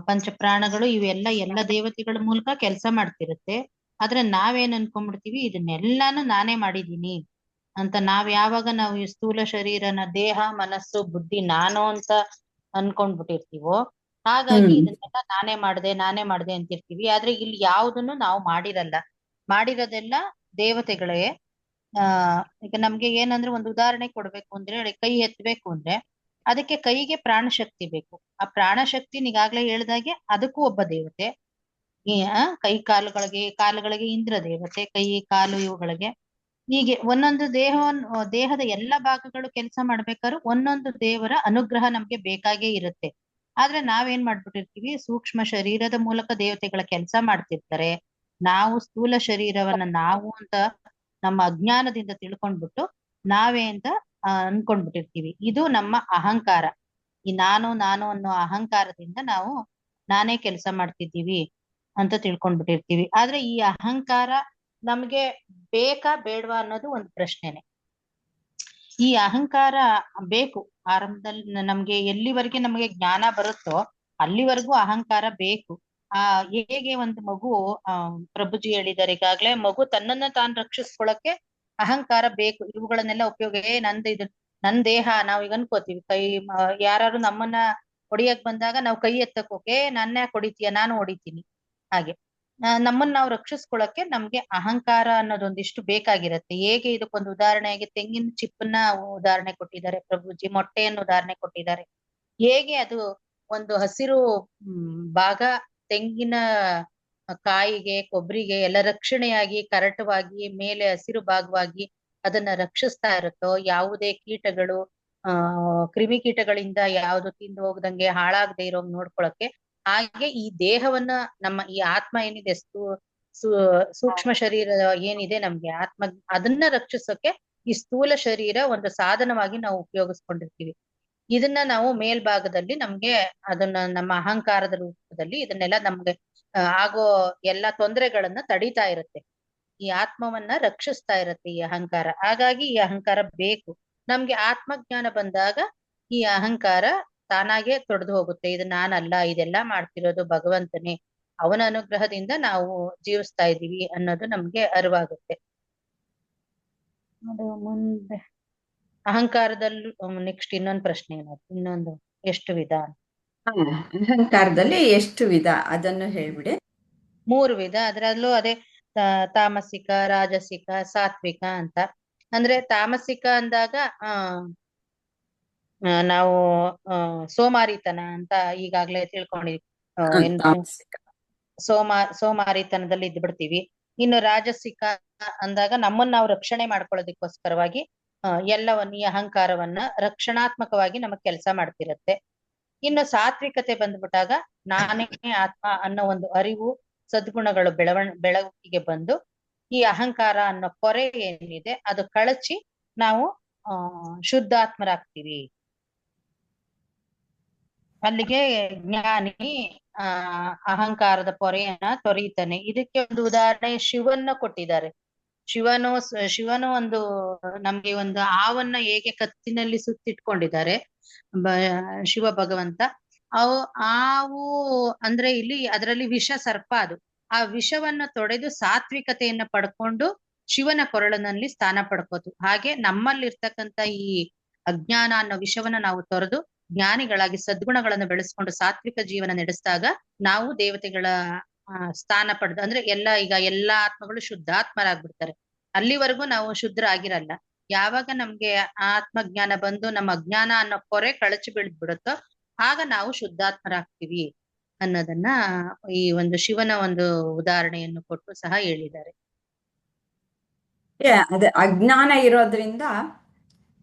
ಪಂಚ ಪ್ರಾಣಗಳು ಇವೆಲ್ಲ ಎಲ್ಲ ದೇವತೆಗಳ ಮೂಲಕ ಕೆಲಸ ಮಾಡ್ತಿರುತ್ತೆ. ಆದ್ರೆ ನಾವೇನ್ ಅನ್ಕೊಂಡ್ಬಿಡ್ತೀವಿ, ಇದನ್ನೆಲ್ಲಾನು ನಾನೇ ಮಾಡಿದೀನಿ ಅಂತ. ನಾವು ಈ ಸ್ಥೂಲ ಶರೀರನ ದೇಹ, ಮನಸ್ಸು, ಬುದ್ಧಿ ನಾನು ಅಂತ ಅನ್ಕೊಂಡ್ಬಿಟ್ಟಿರ್ತೀವೋ, ಹಾಗಾಗಿ ಇದನ್ನೆಲ್ಲ ನಾನೇ ಮಾಡ್ದೆ ಅಂತಿರ್ತೀವಿ. ಆದ್ರೆ ಇಲ್ಲಿ ಯಾವುದನ್ನು ನಾವು ಮಾಡಿರಲ್ಲ. ಮಾಡಿರೋದೆಲ್ಲ ದೇವತೆಗಳೇ. ಈಗ ನಮ್ಗೆ ಏನಂದ್ರೆ ಒಂದು ಉದಾಹರಣೆ ಕೊಡ್ಬೇಕು ಅಂದ್ರೆ, ಕೈ ಎತ್ತಬೇಕು ಅಂದ್ರೆ ಅದಕ್ಕೆ ಕೈಗೆ ಪ್ರಾಣಶಕ್ತಿ ಬೇಕು. ಆ ಪ್ರಾಣಶಕ್ತಿ ಈಗಾಗ್ಲೇ ಹೇಳ್ದಾಗೆ ಅದಕ್ಕೂ ಒಬ್ಬ ದೇವತೆ. ಕೈ ಕಾಲುಗಳಿಗೆ ಇಂದ್ರ ದೇವತೆ, ಕೈ ಕಾಲು ಇವುಗಳಿಗೆ. ಹೀಗೆ ಒಂದೊಂದು ದೇಹದ ಎಲ್ಲ ಭಾಗಗಳು ಕೆಲಸ ಮಾಡ್ಬೇಕಾದ್ರೂ ಒಂದೊಂದು ದೇವರ ಅನುಗ್ರಹ ನಮ್ಗೆ ಬೇಕಾಗೇ ಇರುತ್ತೆ. ಆದ್ರೆ ನಾವೇನ್ ಮಾಡ್ಬಿಟ್ಟಿರ್ತೀವಿ, ಸೂಕ್ಷ್ಮ ಶರೀರದ ಮೂಲಕ ದೇವತೆಗಳ ಕೆಲಸ ಮಾಡ್ತಿರ್ತಾರೆ. ನಾವು ಸ್ಥೂಲ ಶರೀರವನ್ನ ನಾವು ಅಂತ ನಮ್ಮ ಅಜ್ಞಾನದಿಂದ ತಿಳ್ಕೊಂಡ್ಬಿಟ್ಟು ನಾವೇ ಅಂತ ಅನ್ಕೊಂಡ್ಬಿಟ್ಟಿರ್ತೀವಿ. ಇದು ನಮ್ಮ ಅಹಂಕಾರ. ಈ ನಾನು ಅನ್ನೋ ಅಹಂಕಾರದಿಂದ ನಾವು ನಾನೇ ಕೆಲಸ ಮಾಡ್ತಿದ್ದೀವಿ ಅಂತ ತಿಳ್ಕೊಂಡ್ಬಿಟ್ಟಿರ್ತೀವಿ. ಆದ್ರೆ ಈ ಅಹಂಕಾರ ನಮ್ಗೆ ಬೇಕಾ ಬೇಡವಾ ಅನ್ನೋದು ಒಂದು ಪ್ರಶ್ನೆನೆ. ಈ ಅಹಂಕಾರ ಬೇಕು. ಆರಂಭದಲ್ಲಿ ನಮ್ಗೆ ಎಲ್ಲಿವರೆಗೆ ನಮ್ಗೆ ಜ್ಞಾನ ಬರುತ್ತೋ ಅಲ್ಲಿವರೆಗೂ ಅಹಂಕಾರ ಬೇಕು. ಹೇಗೆ ಒಂದು ಮಗು, ಪ್ರಭುಜಿ ಹೇಳಿದಾರೆ ಈಗಾಗ್ಲೇ, ಮಗು ತನ್ನನ್ನ ತಾನು ರಕ್ಷಿಸ್ಕೊಳಕ್ಕೆ ಅಹಂಕಾರ ಬೇಕು. ಇವುಗಳನ್ನೆಲ್ಲ ಉಪಯೋಗ, ನನ್ ದೇಹ ನಾವೀಗ ಅನ್ಕೋತೀವಿ. ಯಾರು ನಮ್ಮನ್ನ ಹೊಡಿಯಕ್ ಬಂದಾಗ ನಾವು ಕೈ ಎತ್ತಕ್ ಹೋಗಿ, ನನ್ನ ಯಾಕೆ ಹೊಡಿತೀಯ, ನಾನು ಹೊಡಿತೀನಿ. ಹಾಗೆ ನಮ್ಮನ್ನ ನಾವು ರಕ್ಷಿಸ್ಕೊಳಕ್ಕೆ ನಮ್ಗೆ ಅಹಂಕಾರ ಅನ್ನೋದೊಂದಿಷ್ಟು ಬೇಕಾಗಿರತ್ತೆ. ಹೇಗೆ ಇದಕ್ಕೊಂದು ಉದಾಹರಣೆಯಾಗಿ ತೆಂಗಿನ ಚಿಪ್ಪನ್ನ ಉದಾಹರಣೆ ಕೊಟ್ಟಿದ್ದಾರೆ ಪ್ರಭುಜಿ, ಮೊಟ್ಟೆಯನ್ನು ಉದಾಹರಣೆ ಕೊಟ್ಟಿದ್ದಾರೆ. ಹೇಗೆ ಅದು ಒಂದು ಹಸಿರು ಭಾಗ ತೆಂಗಿನ ಕಾಯಿಗೆ, ಕೊಬ್ಬರಿಗೆ ಎಲ್ಲ ರಕ್ಷಣೆಯಾಗಿ ಕರಟವಾಗಿ ಮೇಲೆ ಹಸಿರು ಭಾಗವಾಗಿ ಅದನ್ನ ರಕ್ಷಿಸ್ತಾ ಇರುತ್ತೋ, ಯಾವುದೇ ಕೀಟಗಳು, ಕ್ರಿಮಿಕೀಟಗಳಿಂದ ಯಾವುದು ತಿಂದು ಹೋಗದಂಗೆ ಹಾಳಾಗದೆ ಇರೋಂಗ್ ನೋಡ್ಕೊಳಕ್ಕೆ, ಹಾಗೆ ಈ ದೇಹವನ್ನ, ನಮ್ಮ ಈ ಆತ್ಮ ಏನಿದೆ, ಸೂಕ್ಷ್ಮ ಶರೀರ ಏನಿದೆ ನಮ್ಗೆ ಆತ್ಮ, ಅದನ್ನ ರಕ್ಷಿಸೋಕೆ ಈ ಸ್ಥೂಲ ಶರೀರ ಒಂದು ಸಾಧನವಾಗಿ ನಾವು ಉಪಯೋಗಿಸ್ಕೊಂಡಿರ್ತೀವಿ. ಇದನ್ನ ನಾವು ಮೇಲ್ಭಾಗದಲ್ಲಿ ನಮ್ಗೆ ಅದನ್ನ ನಮ್ಮ ಅಹಂಕಾರದ ರೂಪದಲ್ಲಿ ಇದನ್ನೆಲ್ಲ ನಮ್ಗೆ ಆಗೋ ಎಲ್ಲಾ ತೊಂದರೆಗಳನ್ನ ತಡೀತಾ ಇರುತ್ತೆ. ಈ ಆತ್ಮವನ್ನ ರಕ್ಷಿಸ್ತಾ ಇರತ್ತೆ ಈ ಅಹಂಕಾರ. ಹಾಗಾಗಿ ಈ ಅಹಂಕಾರ ಬೇಕು. ನಮ್ಗೆ ಆತ್ಮಜ್ಞಾನ ಬಂದಾಗ ಈ ಅಹಂಕಾರ ತಾನಾಗೆ ತೊಡೆದು ಹೋಗುತ್ತೆ. ಇದು ನಾನಲ್ಲ, ಇದೆಲ್ಲ ಮಾಡ್ತಿರೋದು ಭಗವಂತನೇ, ಅವನ ಅನುಗ್ರಹದಿಂದ ನಾವು ಜೀವಿಸ್ತಾ ಇದೀವಿ ಅನ್ನೋದು ನಮ್ಗೆ ಅರಿವಾಗುತ್ತೆ. ಅದು ಮುಂದೆ ಅಹಂಕಾರದಲ್ಲೂ ನೆಕ್ಸ್ಟ್ ಇನ್ನೊಂದು ಪ್ರಶ್ನೆ ಏನಾದ್ರು, ಇನ್ನೊಂದು ಎಷ್ಟು ವಿಧ? ಅಹಂಕಾರದಲ್ಲಿ ಎಷ್ಟು ವಿಧ ಅದನ್ನು ಹೇಳ್ಬಿಡಿ. 3 ವಿಧ. ಅದ್ರಲ್ಲೂ ಅದೇ ತಾಮಸಿಕ, ರಾಜಸಿಕ, ಸಾತ್ವಿಕ ಅಂತ. ಅಂದ್ರೆ ತಾಮಸಿಕ ಅಂದಾಗ ನಾವು ಸೋಮಾರಿತನ ಅಂತ ಈಗಾಗ್ಲೇ ತಿಳ್ಕೊಂಡಿದ್ವಿ. ಸೋಮಾರಿತನದಲ್ಲಿ ಇದ್ ಬಿಡ್ತೀವಿ. ಇನ್ನು ರಾಜಸಿಕ ಅಂದಾಗ ನಮ್ಮನ್ನ ನಾವು ರಕ್ಷಣೆ ಮಾಡ್ಕೊಳ್ಳೋದಕ್ಕೋಸ್ಕರವಾಗಿ ಎಲ್ಲವನ್ನ, ಈ ಅಹಂಕಾರವನ್ನ ರಕ್ಷಣಾತ್ಮಕವಾಗಿ ನಮಗ್ ಕೆಲಸ ಮಾಡ್ತಿರತ್ತೆ. ಇನ್ನು ಸಾತ್ವಿಕತೆ ಬಂದ್ಬಿಟ್ಟಾಗ ನಾನೇ ಆತ್ಮ ಅನ್ನೋ ಒಂದು ಅರಿವು, ಸದ್ಗುಣಗಳು ಬೆಳಕಿಗೆ ಬಂದು ಈ ಅಹಂಕಾರ ಅನ್ನೋ ಕೊರೆ ಏನಿದೆ ಅದು ಕಳಚಿ ನಾವು ಶುದ್ಧಾತ್ಮರಾಗ್ತೀವಿ. ಅಲ್ಲಿಗೆ ಜ್ಞಾನಿ ಅಹಂಕಾರದ ಪೊರೆಯನ್ನ ತೊರೆಯುತ್ತಾನೆ. ಇದಕ್ಕೆ ಒಂದು ಉದಾಹರಣೆ ಶಿವನ್ನ ಕೊಟ್ಟಿದ್ದಾರೆ. ಶಿವನು ಒಂದು ನಮ್ಗೆ ಒಂದು ಹಾವನ್ನ ಹೇಗೆ ಕತ್ತಿನಲ್ಲಿ ಸುತ್ತಿಟ್ಕೊಂಡಿದ್ದಾರೆ ಶಿವ ಭಗವಂತ. ಹಾವು ಅಂದ್ರೆ ಇಲ್ಲಿ ಅದರಲ್ಲಿ ವಿಷ ಸರ್ಪ. ಅದು ಆ ವಿಷವನ್ನ ತೊಡೆದು ಸಾತ್ವಿಕತೆಯನ್ನ ಪಡ್ಕೊಂಡು ಶಿವನ ಕೊರಳಿನಲ್ಲಿ ಸ್ಥಾನ ಪಡ್ಕೋತು. ಹಾಗೆ ನಮ್ಮಲ್ಲಿರ್ತಕ್ಕಂಥ ಈ ಅಜ್ಞಾನ ಅನ್ನೋ ವಿಷವನ್ನ ನಾವು ತೊರೆದು ಜ್ಞಾನಿಗಳಾಗಿ ಸದ್ಗುಣಗಳನ್ನು ಬೆಳೆಸ್ಕೊಂಡು ಸಾತ್ವಿಕ ಜೀವನ ನಡೆಸಿದಾಗ ನಾವು ದೇವತೆಗಳ ಸ್ಥಾನ ಪಡೆದು, ಅಂದ್ರೆ ಈಗ ಎಲ್ಲಾ ಆತ್ಮಗಳು ಶುದ್ಧಾತ್ಮರಾಗ್ಬಿಡ್ತಾರೆ. ಅಲ್ಲಿವರೆಗೂ ನಾವು ಶುದ್ಧರಾಗಿರಲ್ಲ. ಯಾವಾಗ ನಮ್ಗೆ ಆತ್ಮಜ್ಞಾನ ಬಂದು ನಮ್ಮ ಅಜ್ಞಾನ ಅನ್ನೋ ಕೊರೆ ಕಳಚಿ ಬಿಡುತ್ತೋ ಆಗ ನಾವು ಶುದ್ಧಾತ್ಮರಾಗ್ತೀವಿ ಅನ್ನೋದನ್ನ ಈ ಒಂದು ಶಿವನ ಒಂದು ಉದಾಹರಣೆಯನ್ನು ಕೊಟ್ಟು ಸಹ ಹೇಳಿದ್ದಾರೆ. ಅದೇ ಅಜ್ಞಾನ ಇರೋದ್ರಿಂದ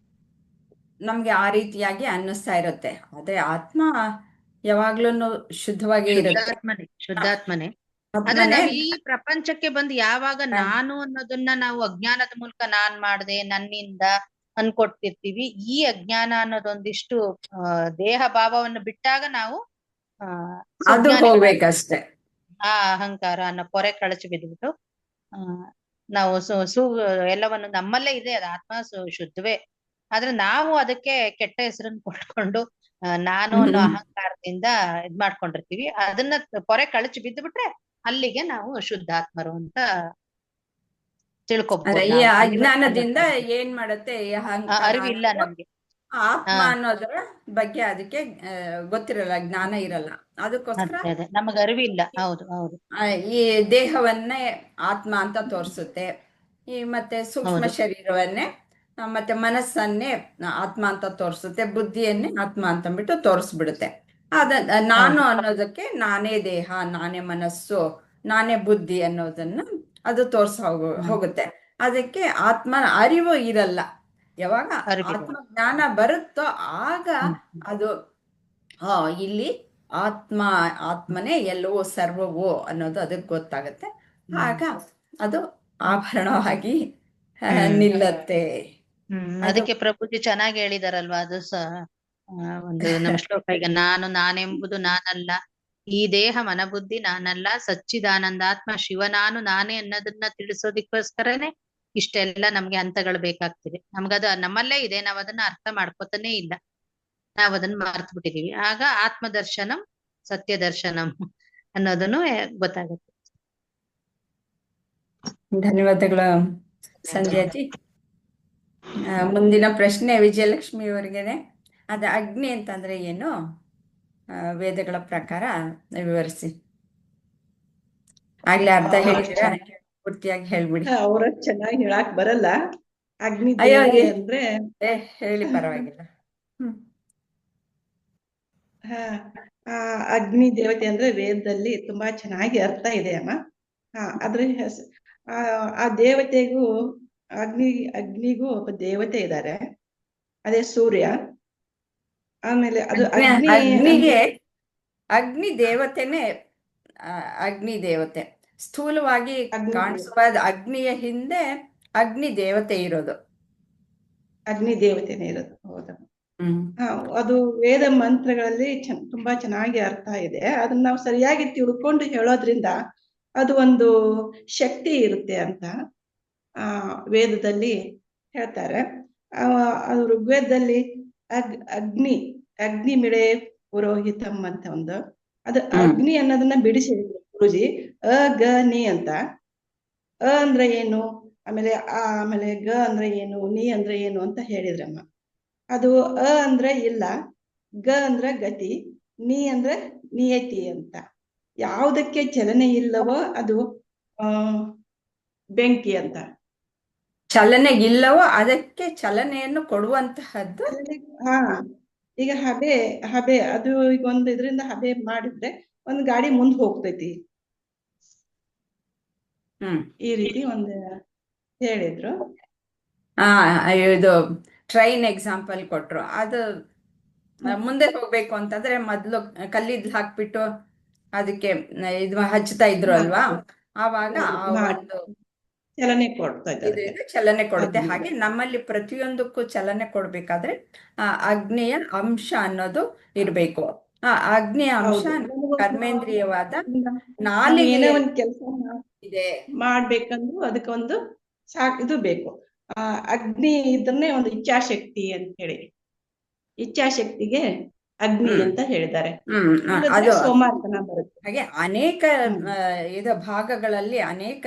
ನಮ್ಗೆ ಆ ರೀತಿಯಾಗಿ ಅನ್ನಿಸ್ತಾ ಇರುತ್ತೆ. ಆದ್ರೆ ಆತ್ಮ ಯಾವಾಗ್ಲೂ ಶುದ್ಧವಾಗಿ ಇರುತ್ತೆ. ಶುದ್ಧಾತ್ಮನೆ. ಆದ್ರೆ ನಾವ್ ಈ ಪ್ರಪಂಚಕ್ಕೆ ಬಂದು ಯಾವಾಗ ನಾನು ಅನ್ನೋದನ್ನ ನಾವು ಅಜ್ಞಾನದ ಮೂಲಕ ನಾನ್ ಮಾಡ್ದೆ, ನನ್ನಿಂದ ಅನ್ಕೊಡ್ತಿರ್ತೀವಿ. ಈ ಅಜ್ಞಾನ ಅನ್ನೋದೊಂದಿಷ್ಟು ದೇಹ ಭಾವವನ್ನು ಬಿಟ್ಟಾಗ ನಾವು ಅದು ಹೋಗ್ಬೇಕಷ್ಟೆ. ಆ ಅಹಂಕಾರ ಅನ್ನೋ ಪೊರೆ ಕಳಚಿ ಬಿದ್ಬಿಟ್ಟು ನಾವು ಎಲ್ಲವನ್ನು ನಮ್ಮಲ್ಲೇ ಇದೆ, ಅದು ಆತ್ಮ ಶುದ್ಧವೇ. ಆದ್ರೆ ನಾವು ಅದಕ್ಕೆ ಕೆಟ್ಟ ಹೆಸರನ್ನು ಕೊಟ್ಕೊಂಡು ನಾನು ಅನ್ನೋ ಅಹಂಕಾರದಿಂದ ಇದ್ ಮಾಡ್ಕೊಂಡಿರ್ತೀವಿ. ಅದನ್ನ ಪೊರೆ ಕಳಚಿ ಬಿದ್ದು ಬಿಟ್ರೆ ಅಲ್ಲಿಗೆ ನಾವು ಶುದ್ಧಾತ್ಮರು ಅಂತ ಅಲ್ಲ, ತಿಳ್ಕೊಬಹುದು. ಈ ನಾವು ಅಜ್ಞಾನದಿಂದ ಏನ್ ಮಾಡುತ್ತೆ, ಈ ಅಹಂಕಾರ ಅರಿವಿಲ್ಲ ಅನ್ನೋದು ನಮ್ಗೆ. ಆತ್ಮ ಹಾ ಅನ್ನೋದರ ಬಗ್ಗೆ ಅದಕ್ಕೆ ಗೊತ್ತಿರಲ್ಲ, ಜ್ಞಾನ ಇರಲ್ಲ. ಅದಕ್ಕೋಸ್ಕರ ಅದೇ ನಮಗ್ ಅರಿವಿಲ್ಲ. ಹೌದು ಹೌದು ಈ ದೇಹವನ್ನೇ ಆತ್ಮ ಅಂತ ತೋರಿಸುತ್ತೆ. ಈ ಮತ್ತೆ ಸೂಕ್ಷ್ಮ ಹೌದು ಶರೀರವನ್ನೇ ಮತ್ತೆ ಮನಸ್ಸನ್ನೇ ಆತ್ಮ ಅಂತ ತೋರಿಸುತ್ತೆ, ಬುದ್ಧಿಯನ್ನೇ ಆತ್ಮ ಅಂತಂದ್ಬಿಟ್ಟು ತೋರಿಸ್ಬಿಡುತ್ತೆ. ನಾನು ಹೌದು ಅನ್ನೋದಕ್ಕೆ ನಾನೇ ದೇಹ, ನಾನೇ ಮನಸ್ಸು, ನಾನೇ ಬುದ್ಧಿ ಅನ್ನೋದನ್ನ ಅದು ಹೋಗುತ್ತೆ. ಅದಕ್ಕೆ ಆತ್ಮನ ಅರಿವು ಇರಲ್ಲ. ಯಾವಾಗ ಅರಿವಿಲ್ಲ. ಆತ್ಮಜ್ಞಾನ ಬರುತ್ತೋ ಆಗ ಅದು ಇಲ್ಲಿ ಆತ್ಮನೇ ಎಲ್ಲವೂ ಸರ್ವವೋ ಅನ್ನೋದು ಅದಕ್ಕೆ ಗೊತ್ತಾಗತ್ತೆ. ಆಗ ಅದು ಆಭರಣವಾಗಿ ನಿಲ್ಲತ್ತೆ. ಅದು ಅದಕ್ಕೆ ಪ್ರಭುಜಿ ಚೆನ್ನಾಗಿ ಹೇಳಿದಾರಲ್ವಾ, ಅದು ಒಂದು ನಮ್ಮ ಶ್ಲೋಕ. ಈಗ ನಾನೆಂಬುದು ನಾನಲ್ಲ, ಈ ದೇಹ ಮನಬುದ್ಧಿ ನಾನಲ್ಲ, ಸಚ್ಚಿದಾನಂದಾತ್ಮ ಶಿವ ನಾನೇ ಅನ್ನೋದನ್ನ ತಿಳಿಸೋದಿಕ್ಕೋಸ್ಕರನೇ ಇಷ್ಟೆಲ್ಲ ನಮ್ಗೆ ಹಂತಗಳು ಬೇಕಾಗ್ತಿದೆ. ನಮ್ಗದು ನಮ್ಮಲ್ಲೇ ಇದೆ, ನಾವ್ ಅದನ್ನ ಅರ್ಥ ಮಾಡ್ಕೋತಾನೆ ಇಲ್ಲ, ನಾವ್ ಅದನ್ನ ಮರ್ತು ಬಿಟ್ಟಿದೀವಿ. ಆಗ ಆತ್ಮದರ್ಶನಂ ಸತ್ಯ ದರ್ಶನಂ ಅನ್ನೋದನ್ನು ಗೊತ್ತಾಗುತ್ತೆ. ಧನ್ಯವಾದಗಳು ಸಂಧ್ಯಾಜಿ. ಮುಂದಿನ ಪ್ರಶ್ನೆ ವಿಜಯಲಕ್ಷ್ಮಿ ಅವರಿಗೆನೆ. ಅದು ಅಗ್ನಿ ಅಂತಂದ್ರೆ ಏನು, ವೇದಗಳ ಪ್ರಕಾರ ವಿವರಿಸಿ. ಆಗ್ಲೇ ಅರ್ಧ ಹೇಳಿದ್ದೀರಾ, ಪೂರ್ತಿಯಾಗಿ ಹೇಳ್ಬಿಡಿ. ಅವ್ರ ಚೆನ್ನಾಗಿ ಹೇಳಕ್ ಬರಲ್ಲ. ಅಗ್ನಿ ಅಯ್ಯೋ ದೇವತೆ ಅಂದ್ರೆ ಹೇಳಿ, ಪರವಾಗಿಲ್ಲ. ಅಗ್ನಿ ದೇವತೆ ಅಂದ್ರೆ ವೇದದಲ್ಲಿ ತುಂಬಾ ಚೆನ್ನಾಗಿ ಅರ್ಥ ಇದೆ ಅಮ್ಮ. ಅದ್ರ ಆ ದೇವತೆಗೂ ಅಗ್ನಿಗೂ ಒಬ್ಬ ದೇವತೆ ಇದ್ದಾರೆ, ಅದೇ ಸೂರ್ಯ. ಆಮೇಲೆ ಅದು ಅಗ್ನಿಗೆ ಅಗ್ನಿ ದೇವತೆನೆ, ಅಗ್ನಿ ದೇವತೆ ಸ್ಥೂಲವಾಗಿ ಕಾಣಿಸುವ ಅಗ್ನಿಯ ಹಿಂದೆ ಅಗ್ನಿ ದೇವತೆ ಇರೋದು. ಅಗ್ನಿ ದೇವತೆನೇ ಇರೋದು. ಹೌದಾ? ಅದು ವೇದ ಮಂತ್ರಗಳಲ್ಲಿ ತುಂಬಾ ಚೆನ್ನಾಗಿ ಅರ್ಥ ಇದೆ. ಅದನ್ನ ನಾವು ಸರಿಯಾಗಿ ತಿಳ್ಕೊಂಡು ಹೇಳೋದ್ರಿಂದ ಅದು ಒಂದು ಶಕ್ತಿ ಇರುತ್ತೆ ಅಂತ ವೇದದಲ್ಲಿ ಹೇಳ್ತಾರೆ. ಅದು ಋಗ್ವೇದದಲ್ಲಿ ಅಗ್ನಿ ಮಿಡೆ ಪುರೋಹಿತಂ ಅಂತ ಒಂದು, ಅದು ಅಗ್ನಿ ಅನ್ನೋದನ್ನ ಬಿಡಿಸಿ ಗುರುಜಿ ನಿ ಅಂತ. ಅಂದ್ರೆ ಏನು, ಆಮೇಲೆ ಗ ಅಂದ್ರೆ ಏನು, ನಿ ಅಂದ್ರೆ ಏನು ಅಂತ ಹೇಳಿದ್ರಮ್ಮ. ಅದು ಅಂದ್ರೆ ಇಲ್ಲ, ಗ ಅಂದ್ರೆ ಗತಿ, ನಿ ಅಂದ್ರೆ ನಿಯತಿ ಅಂತ. ಯಾವುದಕ್ಕೆ ಚಲನೆ ಇಲ್ಲವೋ ಅದು ಬೆಂಕಿ ಅಂತ. ಚಲನೆ ಇಲ್ಲವೋ ಅದಕ್ಕೆ ಚಲನೆಯನ್ನು ಕೊಡುವಂತಹದ್ದು. ಈಗ ಹಬೆ ಅದು ಈಗ ಒಂದು ಇದರಿಂದ ಹಬೆ ಮಾಡಿದ್ರೆ ಒಂದು ಗಾಡಿ ಮುಂದೆ ಹೋಗ್ತೈತಿ. ಈ ರೀತಿ ಒಂದು ಹೇಳಿದ್ರು. ಇದು ಟ್ರೈನ್ ಎಕ್ಸಾಂಪಲ್ ಕೊಟ್ರು. ಅದು ಮುಂದೆ ಹೋಗ್ಬೇಕು ಅಂತಂದ್ರೆ ಮೊದ್ಲು ಕಲ್ಲಿದ್ದು ಹಾಕ್ಬಿಟ್ಟು ಅದಕ್ಕೆ ಇದು ಹಚ್ತಾ ಇದ್ರು ಅಲ್ವಾ, ಆವಾಗ ಒಂದು ಚಲನೆ ಕೊಡ್ತಾ ಇದ್ದಾರೆ, ಚಲನೆ ಕೊಡುತ್ತೆ. ಹಾಗೆ ನಮ್ಮಲ್ಲಿ ಪ್ರತಿಯೊಂದಕ್ಕೂ ಚಲನೆ ಕೊಡ್ಬೇಕಾದ್ರೆ ಅಗ್ನಿಯ ಅಂಶ ಅನ್ನೋದು ಇರ್ಬೇಕು. ಆ ಅಗ್ನಿಯ ಅಂಶ ಕರ್ಮೇಂದ್ರಿಯವಾದ ನಾಲಿಗೆ ಒಂದು ಕೆಲಸ ಇದೆ ಮಾಡ್ಬೇಕಂದ್ರೂ ಅದಕ್ಕೊಂದು ಇದು ಬೇಕು. ಅಗ್ನಿ ಇದ್ರನ್ನೇ ಒಂದು ಇಚ್ಛಾಶಕ್ತಿ ಅಂತ ಹೇಳಿ, ಇಚ್ಛಾಶಕ್ತಿಗೆ ಅಗ್ನಿ ಅಂತ ಹೇಳಿದ್ದಾರೆ. ಅದು ಸೋಮಾರ್ತನ ಬರುತ್ತೆ. ಹಾಗೆ ಅನೇಕ ಭಾಗಗಳಲ್ಲಿ, ಅನೇಕ